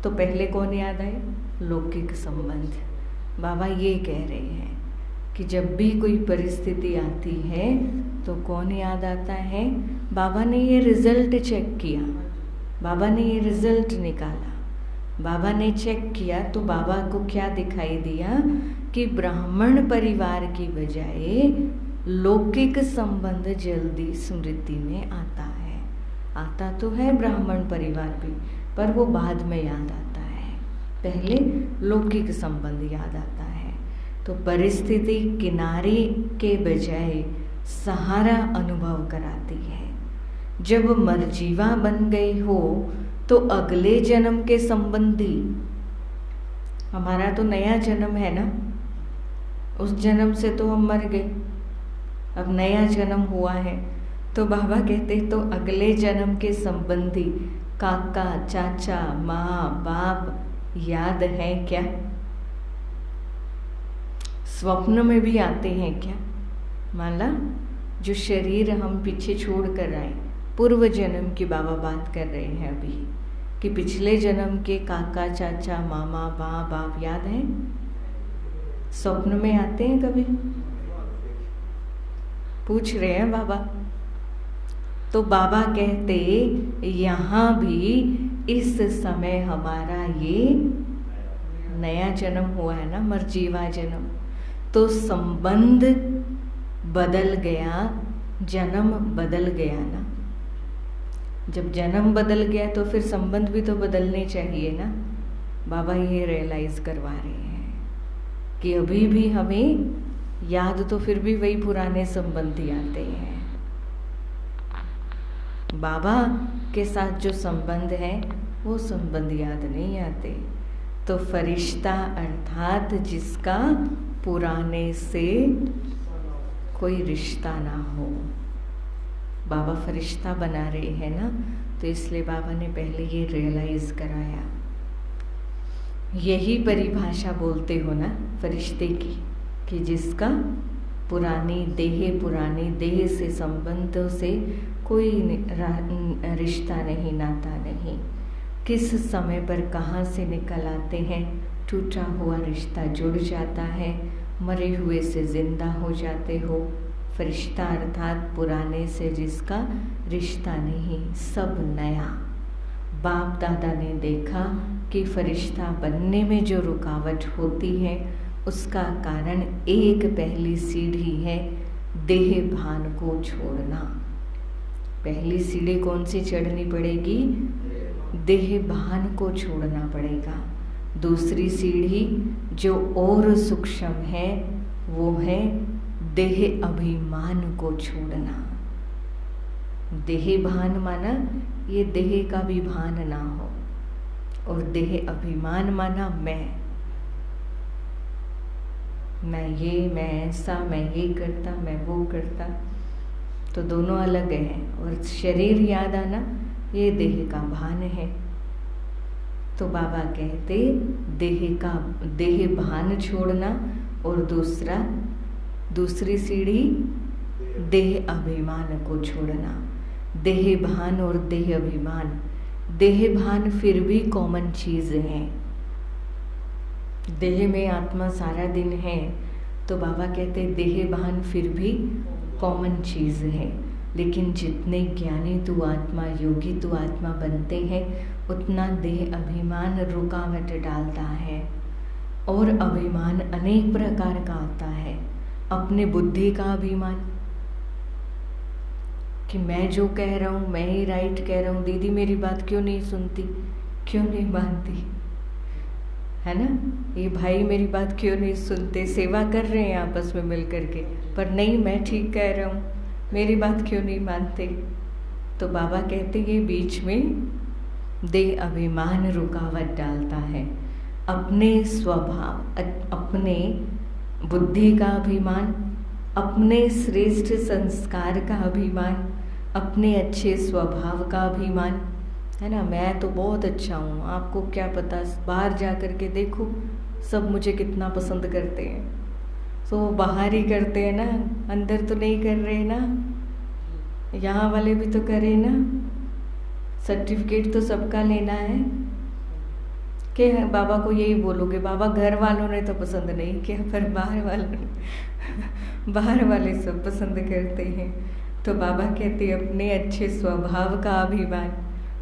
तो पहले कौन याद आए? लौकिक संबंध। बाबा ये कह रहे हैं कि जब भी कोई परिस्थिति आती है तो कौन याद आता है? बाबा ने ये रिजल्ट चेक किया, बाबा ने ये रिजल्ट निकाला, बाबा ने चेक किया तो बाबा को क्या दिखाई दिया कि ब्राह्मण परिवार की बजाय लौकिक संबंध जल्दी स्मृति में आता है। आता तो है ब्राह्मण परिवार भी, पर वो बाद में याद आता है, पहले लौकिक संबंध याद आता है। तो परिस्थिति किनारे के बजाय सहारा अनुभव कराती है। जब मरजीवा बन गए हो तो अगले जन्म के संबंधी, हमारा तो नया जन्म है ना, उस जन्म से तो हम मर गए, अब नया जन्म हुआ है, तो बाबा कहते तो अगले जन्म के संबंधी काका, चाचा, माँ, बाप याद है क्या? स्वप्न में भी आते हैं क्या? माला जो शरीर हम पीछे छोड़ कर आए, पूर्व जन्म की बाबा बात कर रहे हैं अभी, कि पिछले जन्म के काका, चाचा, मामा, माँ, बाप याद है? स्वप्न में आते हैं कभी? पूछ रहे हैं बाबा। तो बाबा कहते यहाँ भी इस समय हमारा ये नया जन्म हुआ है ना, मरजीवा जन्म, तो संबंध बदल गया, जन्म बदल गया ना। जब जन्म बदल गया तो फिर संबंध भी तो बदलने चाहिए ना। बाबा ये रियलाइज करवा रहे हैं कि अभी भी हमें याद तो फिर भी वही पुराने संबंध ही आते हैं। बाबा के साथ जो संबंध है वो संबंध याद नहीं आते। तो फरिश्ता अर्थात जिसका पुराने से कोई रिश्ता ना हो, बाबा फरिश्ता बना रहे हैं ना, तो इसलिए बाबा ने पहले ये रियलाइज कराया। यही परिभाषा बोलते हो ना फरिश्ते की, कि जिसका पुरानी देह से संबंधों से कोई रिश्ता नहीं, नाता नहीं, किस समय पर कहाँ से निकल आते हैं, टूटा हुआ रिश्ता जुड़ जाता है, मरे हुए से जिंदा हो जाते हो। फरिश्ता अर्थात पुराने से जिसका रिश्ता नहीं, सब नया। बाप दादा ने देखा कि फरिश्ता बनने में जो रुकावट होती है उसका कारण एक पहली सीढ़ी है, देह भान को छोड़ना। पहली सीढ़ी कौन सी चढ़नी पड़ेगी? देह भान को छोड़ना पड़ेगा। दूसरी सीढ़ी जो और सूक्ष्म है वो है देह अभिमान को छोड़ना। देह भान माना ये देह का भी भान ना हो, और देह अभिमान माना मैं ये, मैं ऐसा, मैं ये करता, मैं वो करता, तो दोनों अलग हैं। और शरीर याद आना ये देह का भान है। तो बाबा कहते देह भान छोड़ना, और दूसरी सीढ़ी देह अभिमान को छोड़ना। देह भान और देह अभिमान, देह भान फिर भी कॉमन चीज है। देह में आत्मा सारा दिन है, तो बाबा कहते देह भान फिर भी कॉमन चीज है। लेकिन जितने ज्ञानी तू आत्मा, योगी तू आत्मा बनते हैं, उतना देह अभिमान रुकावट डालता है। और अभिमान अनेक प्रकार का आता है। अपने बुद्धि का अभिमान कि मैं जो कह रहा हूँ मैं ही राइट कह रहा हूँ, दीदी मेरी बात क्यों नहीं सुनती, क्यों नहीं मानती, है ना, ये भाई मेरी बात क्यों नहीं सुनते, सेवा कर रहे हैं आपस में मिल करके, पर नहीं मैं ठीक कह रहा हूँ, मेरी बात क्यों नहीं मानते। तो बाबा कहते ये बीच में देह अभिमान रुकावट डालता है। अपने स्वभाव, अपने बुद्धि का अभिमान, अपने श्रेष्ठ संस्कार का अभिमान, अपने अच्छे स्वभाव का अभिमान, है ना। मैं तो बहुत अच्छा हूँ, आपको क्या पता, बाहर जा कर के देखो सब मुझे कितना पसंद करते हैं। तो वो बाहर ही करते हैं ना, अंदर तो नहीं कर रहे ना, यहाँ वाले भी तो करे ना। सर्टिफिकेट तो सबका लेना है कि बाबा को यही बोलोगे, बाबा घर वालों ने तो पसंद नहीं किया पर बाहर वालों ने बाहर वाले सब पसंद करते हैं। तो बाबा कहते हैं अपने अच्छे स्वभाव का अभिमान,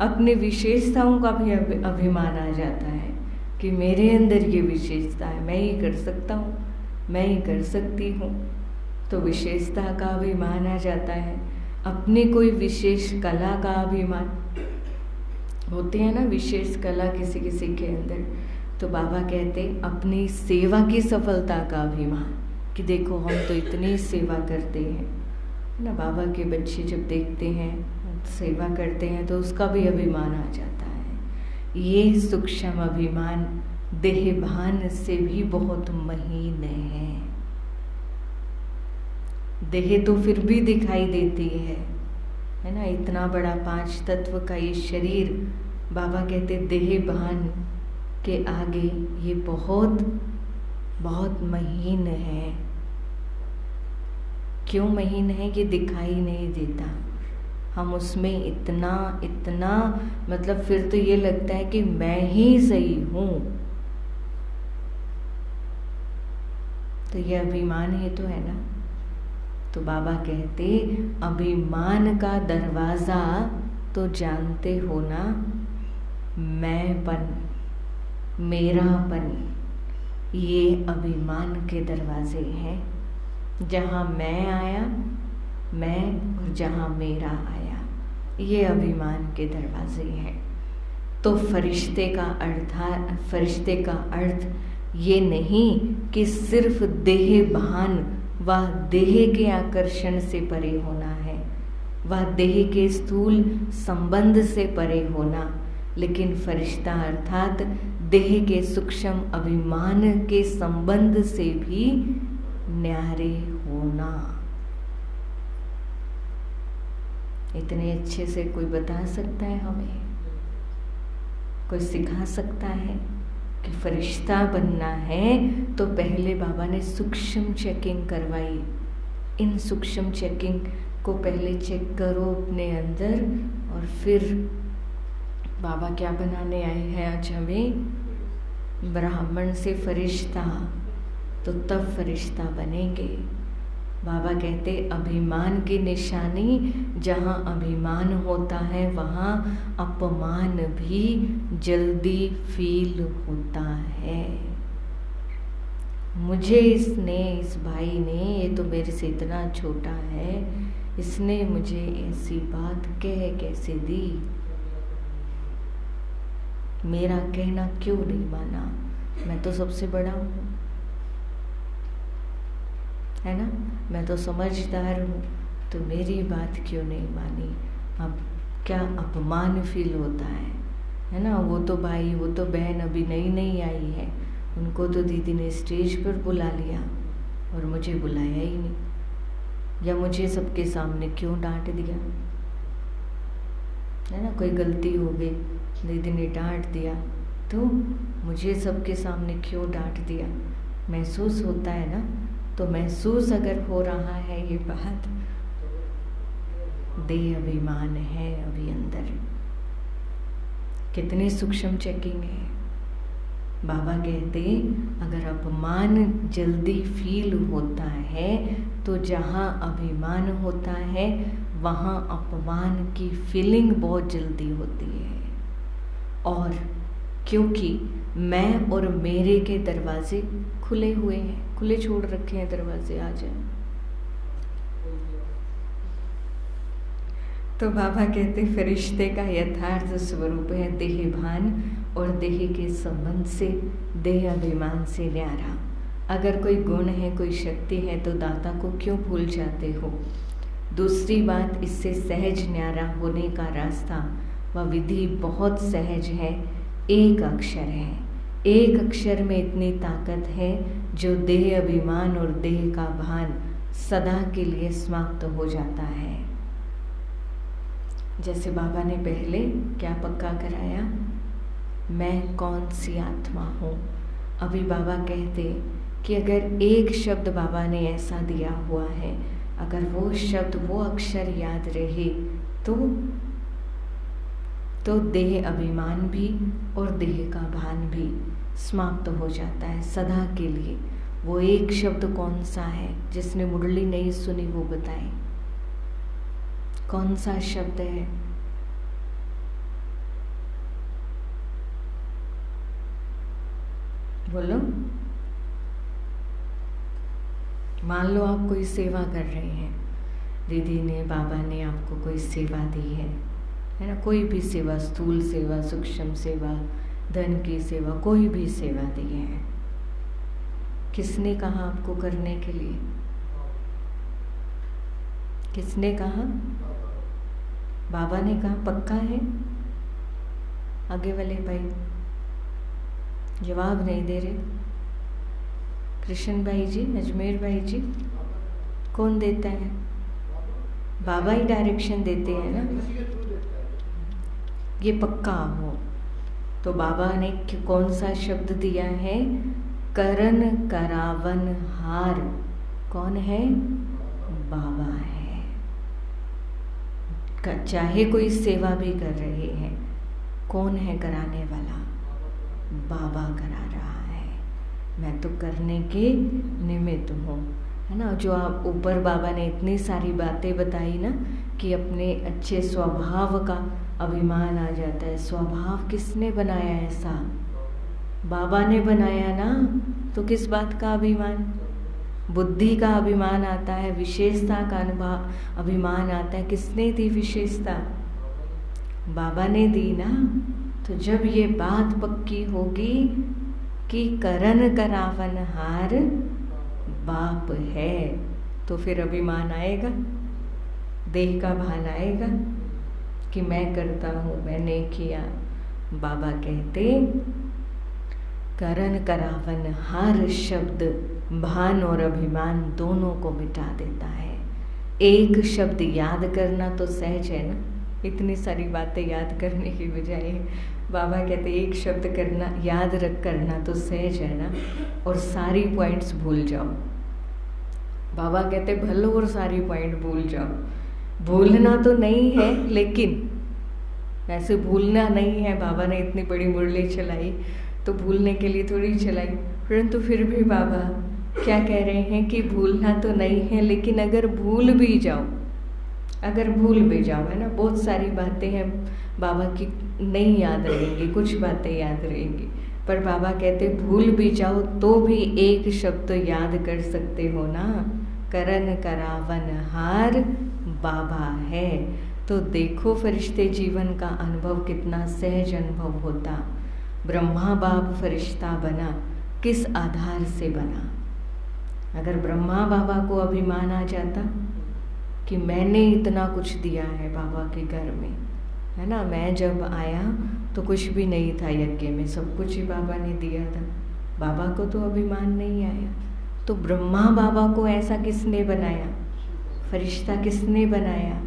अपने विशेषताओं का भी अभिमान आ जाता है कि मेरे अंदर ये विशेषता है, मैं ही कर सकता हूँ, मैं ही कर सकती हूँ। तो विशेषता का अभिमान आ जाता है। अपनी कोई विशेष कला का अभिमान, होती है ना विशेष कला किसी किसी के अंदर। तो बाबा कहते अपनी सेवा की सफलता का अभिमान कि देखो हम तो इतनी सेवा करते हैं ना। बाबा के बच्चे जब देखते हैं सेवा करते हैं तो उसका भी अभिमान आ जाता है। ये सूक्ष्म अभिमान देहभान से भी बहुत महीन है। देह तो फिर भी दिखाई देती है ना, इतना बड़ा 5 तत्व का ये शरीर, बाबा कहते देहभान के आगे ये बहुत बहुत महीन है। क्यों महीन है? ये दिखाई नहीं देता। हम उसमें इतना मतलब फिर तो ये लगता है कि मैं ही सही हूँ। तो ये अभिमान ही तो है ना। तो बाबा कहते अभिमान का दरवाजा तो जानते हो ना, मैंपन, मेरापन, ये अभिमान के दरवाजे हैं। जहाँ मैं आया, मैं, और जहाँ मेरा आया, ये अभिमान के दरवाजे हैं। तो फरिश्ते का अर्थ ये नहीं कि सिर्फ देह भान व देह के आकर्षण से परे होना है, वह देह के स्थूल संबंध से परे होना, लेकिन फरिश्ता अर्थात देह के सूक्ष्म अभिमान के संबंध से भी न्यारे होना। इतने अच्छे से कोई बता सकता है हमें, कोई सिखा सकता है कि फरिश्ता बनना है तो पहले बाबा ने सूक्ष्म चेकिंग करवाई। इन सूक्ष्म चेकिंग को पहले चेक करो अपने अंदर, और फिर बाबा क्या बनाने आए हैं आज हमें? ब्राह्मण से फरिश्ता, तो तब फरिश्ता बनेंगे। बाबा कहते अभिमान की निशानी, जहाँ अभिमान होता है वहाँ अपमान भी जल्दी फील होता है। मुझे इस भाई ने, ये तो मेरे से इतना छोटा है, इसने मुझे ऐसी बात कह कैसे दी, मेरा कहना क्यों नहीं माना, मैं तो सबसे बड़ा हूँ, है ना, मैं तो समझदार हूँ, तो मेरी बात क्यों नहीं मानी। अब क्या अपमान फील होता है ना। वो तो भाई, वो तो बहन अभी नई आई है, उनको तो दीदी ने स्टेज पर बुला लिया और मुझे बुलाया ही नहीं, या मुझे सबके सामने क्यों डांट दिया, है ना। कोई गलती हो गई, दीदी ने डांट दिया, तो मुझे सबके सामने क्यों डांट दिया, महसूस होता है ना। तो महसूस अगर हो रहा है ये बात, देह अभिमान है अभी अंदर। कितनी सूक्ष्म चेकिंग है। बाबा कहते अगर अपमान जल्दी फील होता है तो जहाँ अभिमान होता है वहाँ अपमान की फीलिंग बहुत जल्दी होती है। और क्योंकि मैं और मेरे के दरवाजे खुले हुए हैं, खुले छोड़ रखे हैं दरवाजे, आ जाए। तो बाबा कहते फरिश्ते का यथार्थ स्वरूप है देहभान, और देह के संबंध से, देह अभिमान से न्यारा। अगर कोई गुण है, कोई शक्ति है, तो दाता को क्यों भूल जाते हो। दूसरी बात, इससे सहज न्यारा होने का रास्ता व विधि बहुत सहज है, एक अक्षर है। एक अक्षर में इतनी ताकत है जो देह अभिमान और देह का भान सदा के लिए समाप्त हो जाता है। जैसे बाबा ने पहले क्या पक्का कराया, मैं कौन सी आत्मा हूँ। अभी बाबा कहते कि अगर एक शब्द बाबा ने ऐसा दिया हुआ है, अगर वो शब्द वो अक्षर याद रहे तो देह अभिमान भी और देह का भान भी समाप्त हो जाता है सदा के लिए। वो एक शब्द कौन सा है? जिसने मुरली नहीं सुनी वो बताए, कौन सा शब्द है? बोलो। मान लो आप कोई सेवा कर रहे हैं, दीदी ने बाबा ने आपको कोई सेवा दी है ना, कोई भी सेवा, स्थूल सेवा, सूक्ष्म सेवा, धन की सेवा, कोई भी सेवा दी है। किसने कहा आपको करने के लिए? किसने कहा? बाबा ने कहा। पक्का है? आगे वाले भाई जवाब नहीं दे रहे। कृष्ण भाई जी, अजमेर भाई जी, कौन देता है? बाबा ही डायरेक्शन देते हैं ना। ये पक्का हो तो बाबा ने कौन सा शब्द दिया है? करन करावन हार। कौन है? बाबा है। चाहे कोई सेवा भी कर रहे हैं, कौन है कराने वाला? बाबा करा रहा है। मैं तो करने के निमित्त हूँ, है ना। जो आप ऊपर बाबा ने इतनी सारी बातें बताई ना कि अपने अच्छे स्वभाव का अभिमान आ जाता है। स्वभाव किसने बनाया ऐसा? बाबा ने बनाया ना। तो किस बात का अभिमान? बुद्धि का अभिमान आता है, विशेषता का अभिमान आता है। किसने दी विशेषता? बाबा ने दी ना। तो जब ये बात पक्की होगी कि करन करावन हार बाप है, तो फिर अभिमान आएगा, देह का भान आएगा कि मैं करता हूँ, मैंने किया। बाबा कहते करन करावन हार शब्द भान और अभिमान दोनों को मिटा देता है। एक शब्द याद करना तो सहज है ना, इतनी सारी बातें याद करने की बजाय बाबा कहते एक शब्द करना, याद रख करना तो सहज है ना, और सारी पॉइंट्स भूल जाओ। बाबा कहते भलो और सारी पॉइंट भूल जाओ। भूलना तो नहीं है, लेकिन वैसे भूलना नहीं है। बाबा ने इतनी बड़ी मुरली चलाई तो भूलने के लिए थोड़ी चलाई, परंतु फिर भी बाबा क्या कह रहे हैं कि भूलना तो नहीं है, लेकिन अगर भूल भी जाओ, है ना, बहुत सारी बातें हैं बाबा की नहीं याद रहेंगी, कुछ बातें याद रहेंगी, पर बाबा कहते भूल भी जाओ तो भी एक शब्द तो याद कर सकते हो ना, करन करावन हार बाबा है। तो देखो फरिश्ते जीवन का अनुभव कितना सहज अनुभव होता। ब्रह्मा बाप फरिश्ता बना, किस आधार से बना? अगर ब्रह्मा बाबा को अभिमान आ जाता कि मैंने इतना कुछ दिया है बाबा के घर में, है ना, मैं जब आया तो कुछ भी नहीं था यज्ञ में, सब कुछ ही बाबा ने दिया था, बाबा को तो अभिमान नहीं आया। तो ब्रह्मा बाबा को ऐसा किसने बनाया? फरिश्ता किसने बनाया?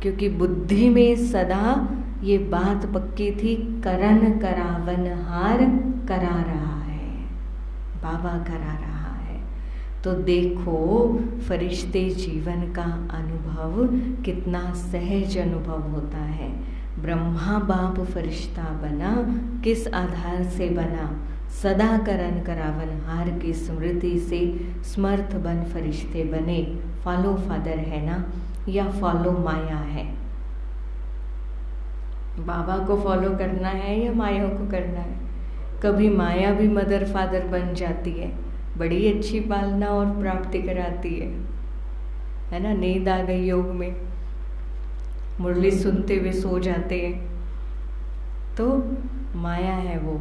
क्योंकि बुद्धि में सदा ये बात पक्की थी, करन करावन हार करा रहा है, बाबा करा रहा है। तो देखो फरिश्ते जीवन का अनुभव कितना सहज अनुभव होता है। ब्रह्मा बाप फरिश्ता बना, किस आधार से बना? सदा करन करावन हार की स्मृति से समर्थ बन फरिश्ते बने। फॉलो फादर है ना, या फॉलो माया है? बाबा को फॉलो करना है या माया को करना है? कभी माया भी मदर फादर बन जाती है, बड़ी अच्छी पालना और प्राप्ति कराती है ना। नींद आ गई योग में, मुरली सुनते हुए सो जाते हैं, तो माया है वो,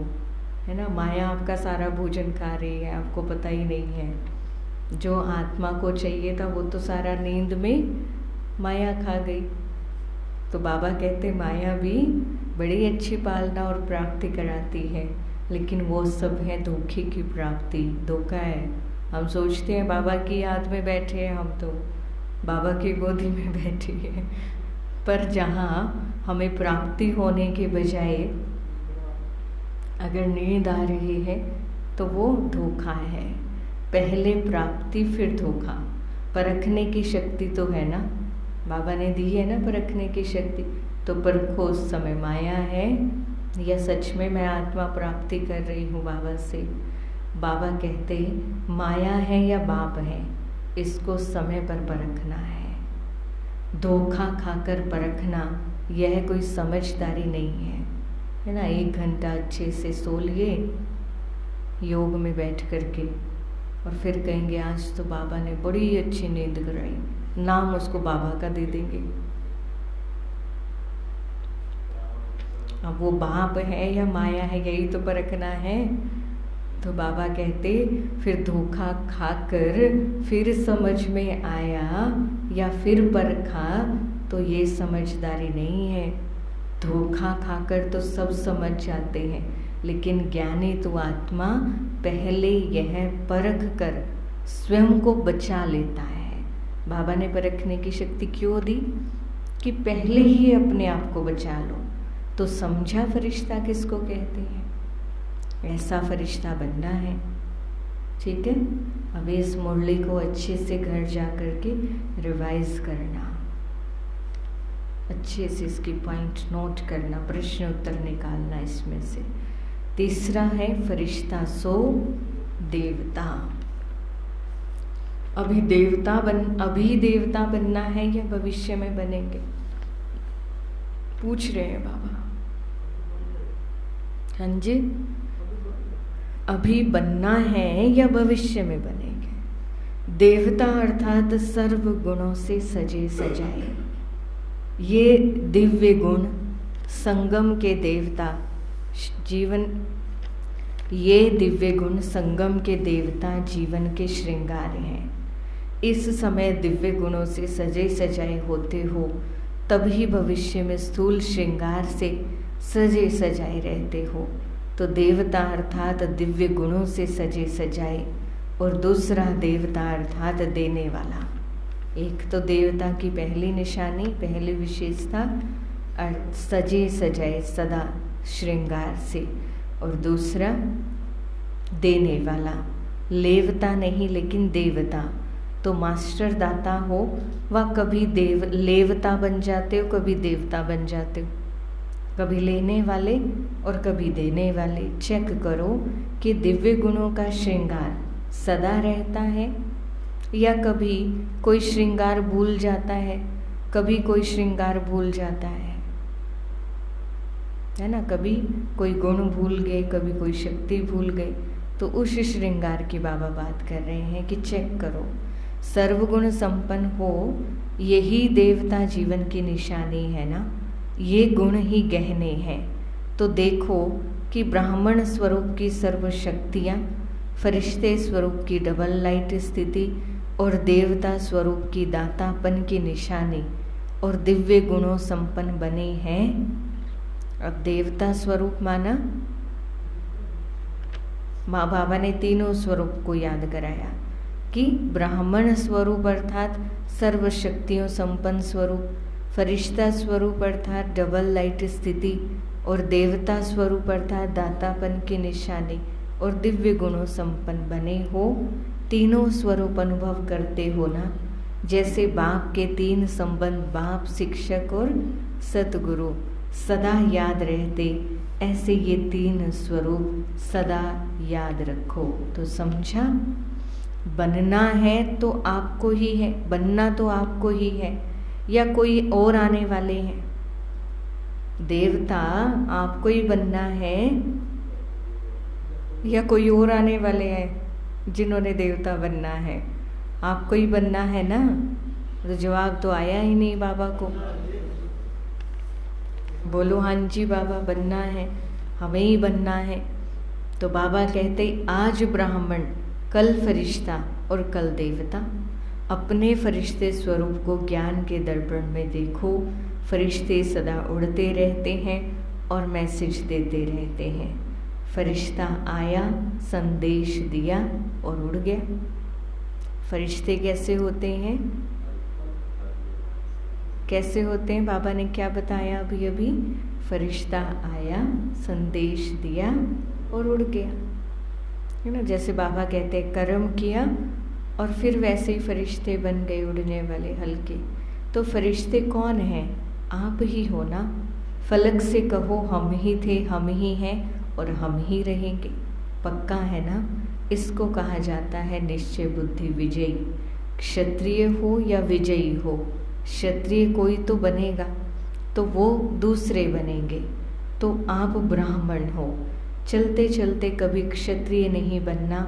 है ना। माया आपका सारा भोजन खा रही है, आपको पता ही नहीं है। जो आत्मा को चाहिए था वो तो सारा नींद में माया खा गई। तो बाबा कहते माया भी बड़ी अच्छी पालना और प्राप्ति कराती है, लेकिन वो सब है धोखे की प्राप्ति, धोखा है। हम सोचते हैं बाबा की याद में बैठे हैं, हम तो बाबा की गोदी में बैठे हैं, पर जहाँ हमें प्राप्ति होने के बजाय अगर नींद आ रही है तो वो धोखा है। पहले प्राप्ति फिर धोखा। परखने की शक्ति तो है ना, बाबा ने दी है ना परखने की शक्ति, तो परखो उस समय माया है या सच में मैं आत्मा प्राप्ति कर रही हूँ बाबा से। बाबा कहते माया है या बाप है, इसको समय पर परखना है। धोखा खाकर परखना यह कोई समझदारी नहीं है ना। 1 घंटा अच्छे से सो लिए योग में बैठ करके और फिर कहेंगे आज तो बाबा ने बड़ी अच्छी नींद कराई, नाम उसको बाबा का दे देंगे। अब वो बाप है या माया है, यही तो परखना है। तो बाबा कहते फिर धोखा खाकर फिर समझ में आया या फिर परखा, तो ये समझदारी नहीं है। धोखा खाकर तो सब समझ जाते हैं, लेकिन ज्ञानी तो आत्मा पहले यह परख कर स्वयं को बचा लेता है। बाबा ने परखने की शक्ति क्यों दी कि पहले ही अपने आप को बचा लो। तो समझा फरिश्ता किसको कहते हैं, ऐसा फरिश्ता बनना है। ठीक है, अब इस मुरली को अच्छे से घर जा कर के रिवाइज करना, अच्छे से इसकी पॉइंट नोट करना, प्रश्न उत्तर निकालना इसमें से। तीसरा है फरिश्ता सो देवता। अभी देवता बनना है या भविष्य में बनेंगे, पूछ रहे हैं बाबा। हाँ जी, अभी बनना है या भविष्य में बनेंगे। देवता अर्थात सर्व गुणों से सजे सजाए। ये दिव्य गुण संगम के देवता ये दिव्य गुण संगम के देवता जीवन के श्रृंगार हैं। इस समय दिव्य गुणों से सजे सजाए होते हो, तभी भविष्य में स्थूल श्रृंगार से सजे सजाए रहते हो। तो देवता अर्थात दिव्य गुणों से सजे सजाए, और दूसरा देवता अर्थात देने वाला। एक तो देवता की पहली निशानी, पहली विशेषता सजे सजाए सदा श्रृंगार से, और दूसरा देने वाला। लेवता नहीं लेकिन देवता। तो मास्टर दाता हो वह कभी लेवता बन जाते हो, कभी देवता बन जाते हो, कभी लेने वाले और कभी देने वाले। चेक करो कि दिव्य गुणों का श्रृंगार सदा रहता है या कभी कोई श्रृंगार भूल जाता है, कभी कोई श्रृंगार भूल जाता है ना। कभी कोई गुण भूल गए, कभी कोई शक्ति भूल गए। तो उस श्रृंगार की बाबा बात कर रहे हैं कि चेक करो, सर्वगुण संपन्न हो, यही देवता जीवन की निशानी है ना। ये गुण ही गहने हैं। तो देखो कि ब्राह्मण स्वरूप की सर्व शक्तियाँ, फरिश्ते स्वरूप की डबल लाइट स्थिति और देवता स्वरूप की दातापन की निशानी और दिव्य गुणों संपन्न बने हैं। अब देवता स्वरूप माना, माँ बाबा ने तीनों स्वरूप को याद कराया कि ब्राह्मण स्वरूप अर्थात सर्व शक्तियों संपन्न स्वरूप, फरिश्ता स्वरूप अर्थात डबल लाइट स्थिति और देवता स्वरूप अर्थात दातापन की निशानी और दिव्य गुणों संपन्न बने हो। तीनों स्वरूप अनुभव करते हो ना। जैसे बाप के 3 संबंध, बाप, शिक्षक और सतगुरु सदा याद रहते, ऐसे ये 3 स्वरूप सदा याद रखो। तो समझा, बनना है तो आपको ही है, बनना तो आपको ही है या कोई और आने वाले हैं। देवता आपको ही बनना है या कोई और आने वाले हैं जिन्होंने देवता बनना है। आपको ही बनना है ना। तो जवाब तो आया ही नहीं बाबा को। बोलो हाँ जी बाबा, बनना है, हमें ही बनना है। तो बाबा कहते आज ब्राह्मण, कल फरिश्ता और कल देवता। अपने फरिश्ते स्वरूप को ज्ञान के दर्पण में देखो। फरिश्ते सदा उड़ते रहते हैं और मैसेज देते रहते हैं। फरिश्ता आया, संदेश दिया और उड़ गया। फरिश्ते कैसे होते हैं? कैसे होते हैं? बाबा ने क्या बताया अभी अभी? फरिश्ता आया, संदेश दिया और उड़ गया, है ना। जैसे बाबा कहते हैं कर्म किया और फिर वैसे ही फरिश्ते बन गए उड़ने वाले हल्के। तो फरिश्ते कौन हैं? आप ही हो ना। फलक से कहो हम ही थे, हम ही हैं और हम ही रहेंगे। पक्का है ना। इसको कहा जाता है निश्चय बुद्धि विजयी। क्षत्रिय हो या विजयी हो, क्षत्रिय कोई तो बनेगा, तो वो दूसरे बनेंगे। तो आप ब्राह्मण हो, चलते चलते कभी क्षत्रिय नहीं बनना।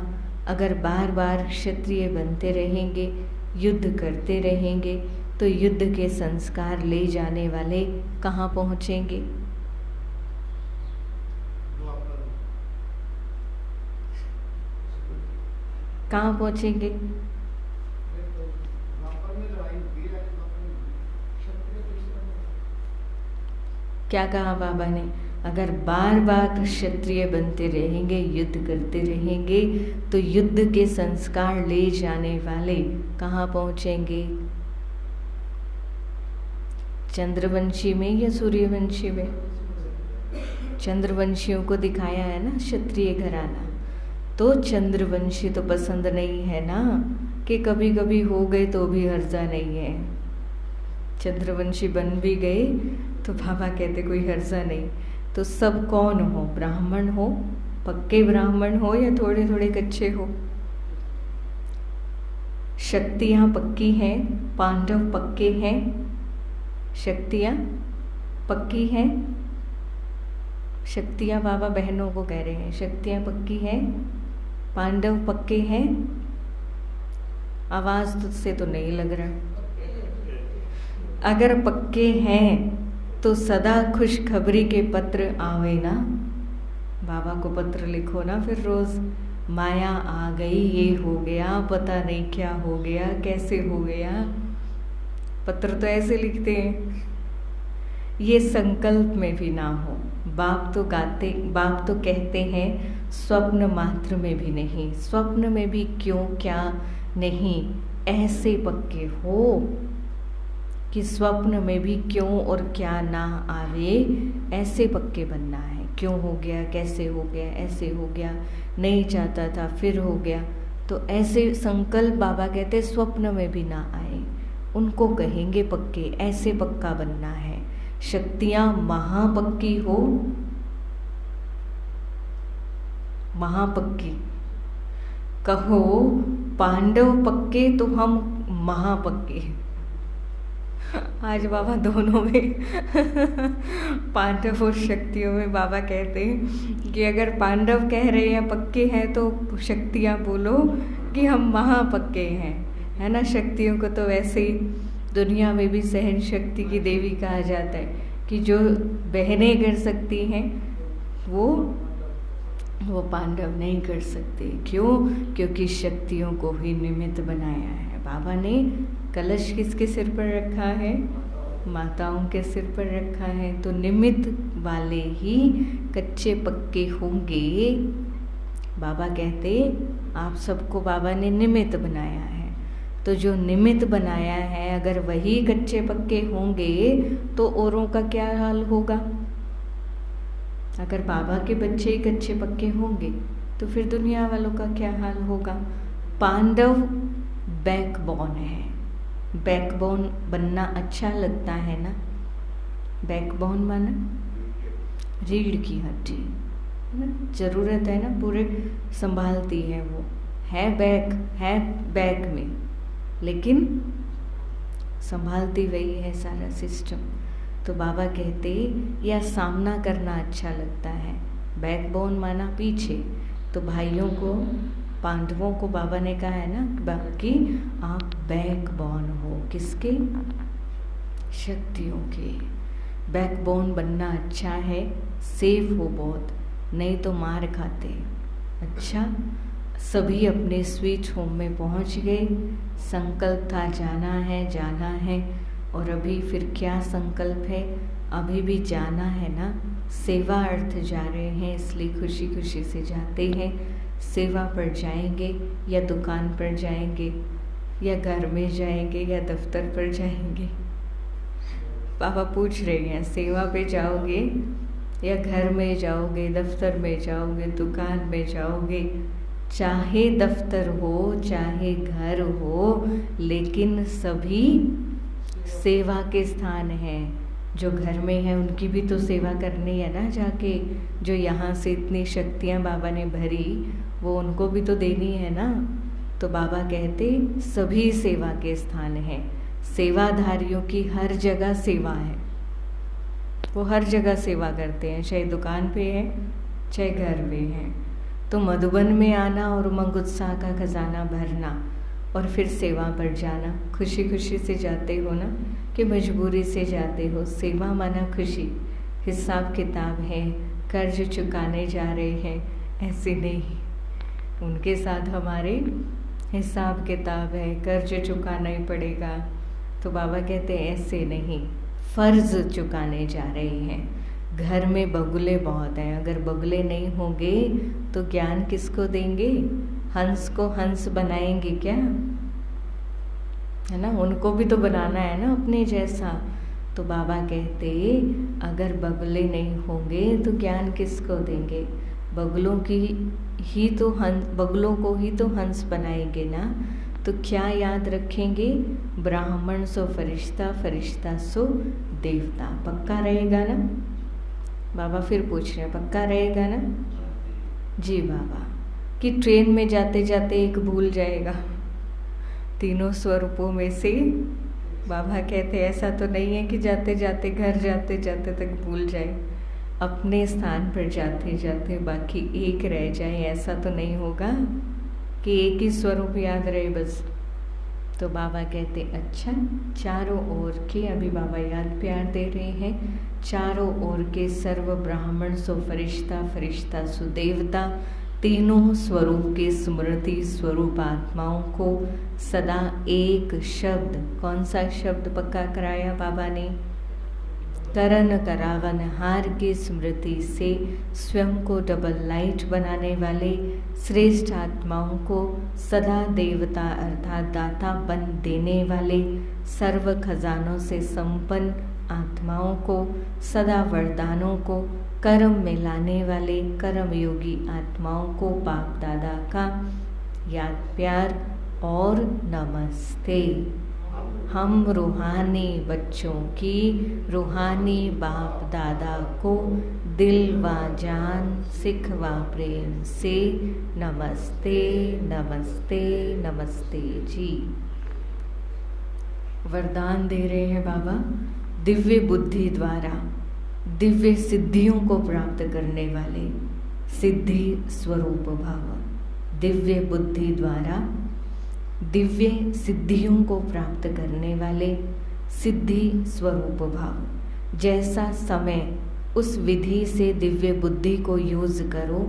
अगर बार बार क्षत्रिय बनते रहेंगे, युद्ध करते रहेंगे, तो युद्ध के संस्कार ले जाने वाले कहाँ पहुँचेंगे? कहाँ पहुँचेंगे? क्या कहा बाबा ने? अगर बार बार क्षत्रिय बनते रहेंगे, युद्ध करते रहेंगे, तो युद्ध के संस्कार ले जाने वाले कहाँ पहुँचेंगे? चंद्रवंशी में या सूर्यवंशी में? चंद्रवंशियों को दिखाया है ना क्षत्रिय घराना। तो चंद्रवंशी तो पसंद नहीं है ना, कि कभी कभी हो गए तो भी हर्जा नहीं है। चंद्रवंशी बन भी गए तो बाबा कहते कोई हर्जा नहीं। तो सब कौन हो? ब्राह्मण हो, पक्के ब्राह्मण हो या थोड़े थोड़े कच्चे हो? शक्तियाँ पक्की हैं, पांडव पक्के हैं, शक्तियाँ पक्की हैं। शक्तियाँ बाबा बहनों को कह रहे हैं, शक्तियाँ पक्की हैं, पांडव पक्के हैं। आवाज तुझसे तो नहीं लग रहा। अगर पक्के हैं तो सदा खुशखबरी के पत्र आवे ना। बाबा को पत्र लिखो ना फिर रोज। माया आ गई, ये हो गया, पता नहीं क्या हो गया, कैसे हो गया। पत्र तो ऐसे लिखते हैं। ये संकल्प में भी ना हो। बाप तो कहते हैं स्वप्न मात्र में भी नहीं। स्वप्न में भी क्यों क्या नहीं, ऐसे पक्के हो कि स्वप्न में भी क्यों और क्या ना आवे, ऐसे पक्के बनना है। क्यों हो गया, कैसे हो गया, ऐसे हो गया, नहीं चाहता था फिर हो गया। तो ऐसे संकल्प बाबा कहते स्वप्न में भी ना आए, उनको कहेंगे पक्के। ऐसे पक्का बनना है। शक्तियां महापक्की हो, महापक्की कहो। पांडव पक्के तो हम महापक्के। आज बाबा दोनों में पांडव और शक्तियों में बाबा कहते हैं कि अगर पांडव कह रहे हैं पक्के हैं तो शक्तियाँ बोलो कि हम महापक्के हैं, है ना। शक्तियों को तो वैसे ही दुनिया में भी सहन शक्ति की देवी कहा जाता है कि जो बहनें कर सकती हैं वो पांडव नहीं कर सकते। क्यों? क्योंकि शक्तियों को ही निमित्त बनाया है। बाबा ने कलश किसके सिर पर रखा है? माताओं के सिर पर रखा है। तो निमित्त वाले ही कच्चे पक्के होंगे। बाबा कहते आप सबको बाबा ने निमित्त बनाया है। तो जो निमित्त बनाया है अगर वही कच्चे पक्के होंगे तो औरों का क्या हाल होगा? अगर बाबा के बच्चे ही कच्चे पक्के होंगे तो फिर दुनिया वालों का क्या हाल होगा? पांडव बैकबोन है। बैकबोन बनना अच्छा लगता है ना। बैकबोन माना रीढ़ की हड्डी, जरूरत है ना, पूरे संभालती है। वो है बैक में, लेकिन संभालती वही है सारा सिस्टम। तो बाबा कहते या सामना करना अच्छा लगता है। बैकबोन माना पीछे। तो भाइयों को, पांडवों को बाबा ने कहा है ना बाकी आप बैकबोन हो। किसके? शक्तियों के। बैकबोन बनना अच्छा है, सेफ हो बहुत, नहीं तो मार खाते। अच्छा, सभी अपने स्वीट होम में पहुंच गए। संकल्प था जाना है, और अभी फिर क्या संकल्प है? अभी भी जाना है ना, सेवा अर्थ जा रहे हैं, इसलिए खुशी खुशी से जाते हैं। सेवा पर जाएंगे या दुकान पर जाएंगे या घर में जाएंगे या दफ्तर पर जाएंगे? पापा पूछ रहे हैं, सेवा पे जाओगे या घर में जाओगे, दफ्तर में जाओगे, दुकान में जाओगे? चाहे दफ्तर हो चाहे घर हो, लेकिन सभी सेवा के स्थान हैं। जो घर में है उनकी भी तो सेवा करनी है ना जाके। जो यहाँ से इतनी शक्तियाँ बाबा ने भरी, वो उनको भी तो देनी है ना। तो बाबा कहते सभी सेवा के स्थान हैं। सेवाधारियों की हर जगह सेवा है, वो हर जगह सेवा करते हैं, चाहे दुकान पे है चाहे घर पे है। तो मधुबन में आना और उमंग उत्साह का खजाना भरना और फिर सेवा पर जाना, खुशी खुशी से जाते हो ना कि मजबूरी से जाते हो? सेवा माना खुशी। हिसाब किताब है, कर्ज चुकाने जा रहे हैं, ऐसे नहीं। उनके साथ हमारे हिसाब किताब है, कर्ज चुकाना ही पड़ेगा। तो बाबा कहते हैं ऐसे नहीं, फर्ज चुकाने जा रहे हैं। घर में बगुले बहुत हैं, अगर बगुले नहीं होंगे तो ज्ञान किसको देंगे? हंस को हंस बनाएंगे क्या? है ना, उनको भी तो बनाना है ना अपने जैसा। तो बाबा कहते अगर बगुले नहीं होंगे तो ज्ञान किसको देंगे? बगुलों को ही तो हंस बनाएंगे ना। तो क्या याद रखेंगे? ब्राह्मण सो फरिश्ता, फरिश्ता सो देवता। पक्का रहेगा ना? बाबा फिर पूछ रहे हैं, पक्का रहेगा ना? जी बाबा। कि ट्रेन में जाते जाते एक भूल जाएगा तीनों स्वरूपों में से? बाबा कहते ऐसा तो नहीं है कि जाते जाते घर जाते जाते तक भूल जाए, अपने स्थान पर जाते जाते बाकी एक रह जाए, ऐसा तो नहीं होगा कि एक ही स्वरूप याद रहे बस। तो बाबा कहते अच्छा, चारों ओर के, अभी बाबा याद प्यार दे रहे हैं, चारों ओर के सर्व ब्राह्मण सो फरिश्ता, फरिश्ता सो देवता, तीनों स्वरूप के स्मृति स्वरूप आत्माओं को सदा एक शब्द, कौन सा शब्द पक्का कराया बाबा ने? करण करावन हार की स्मृति से स्वयं को डबल लाइट बनाने वाले श्रेष्ठ आत्माओं को सदा देवता अर्थात दाता बन देने वाले, सर्व खजानों से संपन्न आत्माओं को सदा वरदानों को कर्म में लाने वाले कर्म योगी आत्माओं को बाप दादा का याद प्यार और नमस्ते। हम रूहानी बच्चों की रूहानी बाप दादा को दिल व जान सिख व प्रेम से नमस्ते नमस्ते नमस्ते जी। वरदान दे रहे हैं बाबा, दिव्य बुद्धि द्वारा दिव्य सिद्धियों को प्राप्त करने वाले सिद्धि स्वरूप भाव। दिव्य बुद्धि द्वारा दिव्य सिद्धियों को प्राप्त करने वाले सिद्धि स्वरूप भाव। जैसा समय उस विधि से दिव्य बुद्धि को यूज करो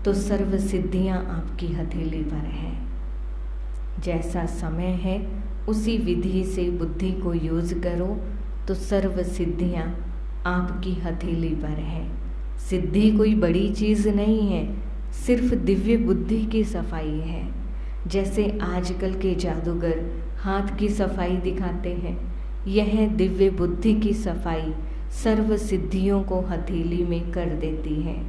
तो सर्व सिद्धियां आपकी हथेली पर हैं। जैसा समय है उसी विधि से बुद्धि को यूज करो तो सर्व सिद्धियां आपकी हथेली पर है। सिद्धि कोई बड़ी चीज़ नहीं है, सिर्फ दिव्य बुद्धि की सफाई है। जैसे आजकल के जादूगर हाथ की सफाई दिखाते हैं, यह दिव्य बुद्धि की सफाई सर्व सिद्धियों को हथेली में कर देती है।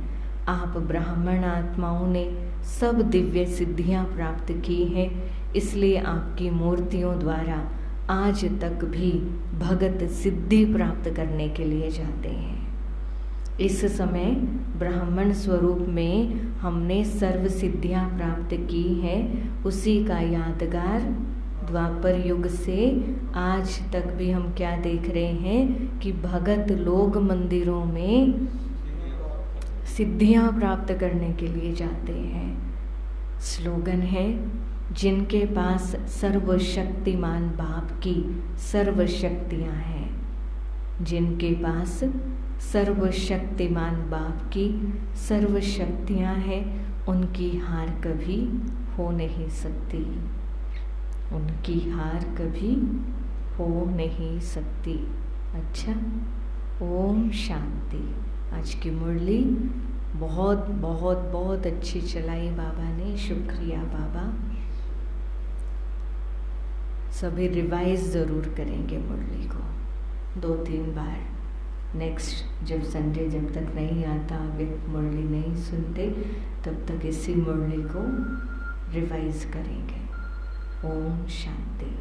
आप ब्राह्मण आत्माओं ने सब दिव्य सिद्धियां प्राप्त की हैं, इसलिए आपकी मूर्तियों द्वारा आज तक भी भगत सिद्धि प्राप्त करने के लिए जाते हैं। इस समय ब्राह्मण स्वरूप में हमने सर्व सिद्धियां प्राप्त की हैं, उसी का यादगार द्वापर युग से आज तक भी हम क्या देख रहे हैं कि भगत लोग मंदिरों में सिद्धियां प्राप्त करने के लिए जाते हैं। स्लोगन है, जिनके पास सर्वशक्तिमान बाप की सर्व शक्तियां हैं, जिनके पास सर्वशक्तिमान बाप की सर्व शक्तियां हैं, उनकी हार कभी हो नहीं सकती, उनकी हार कभी हो नहीं सकती। अच्छा, ओम शांति। आज की मुरली बहुत बहुत बहुत अच्छी चलाई बाबा ने, शुक्रिया बाबा। सभी रिवाइज ज़रूर करेंगे मुरली को 2-3 बार। नेक्स्ट जब संडे जब तक नहीं आता, विद मुरली नहीं सुनते, तब तक इसी मुरली को रिवाइज करेंगे। ओम शांति।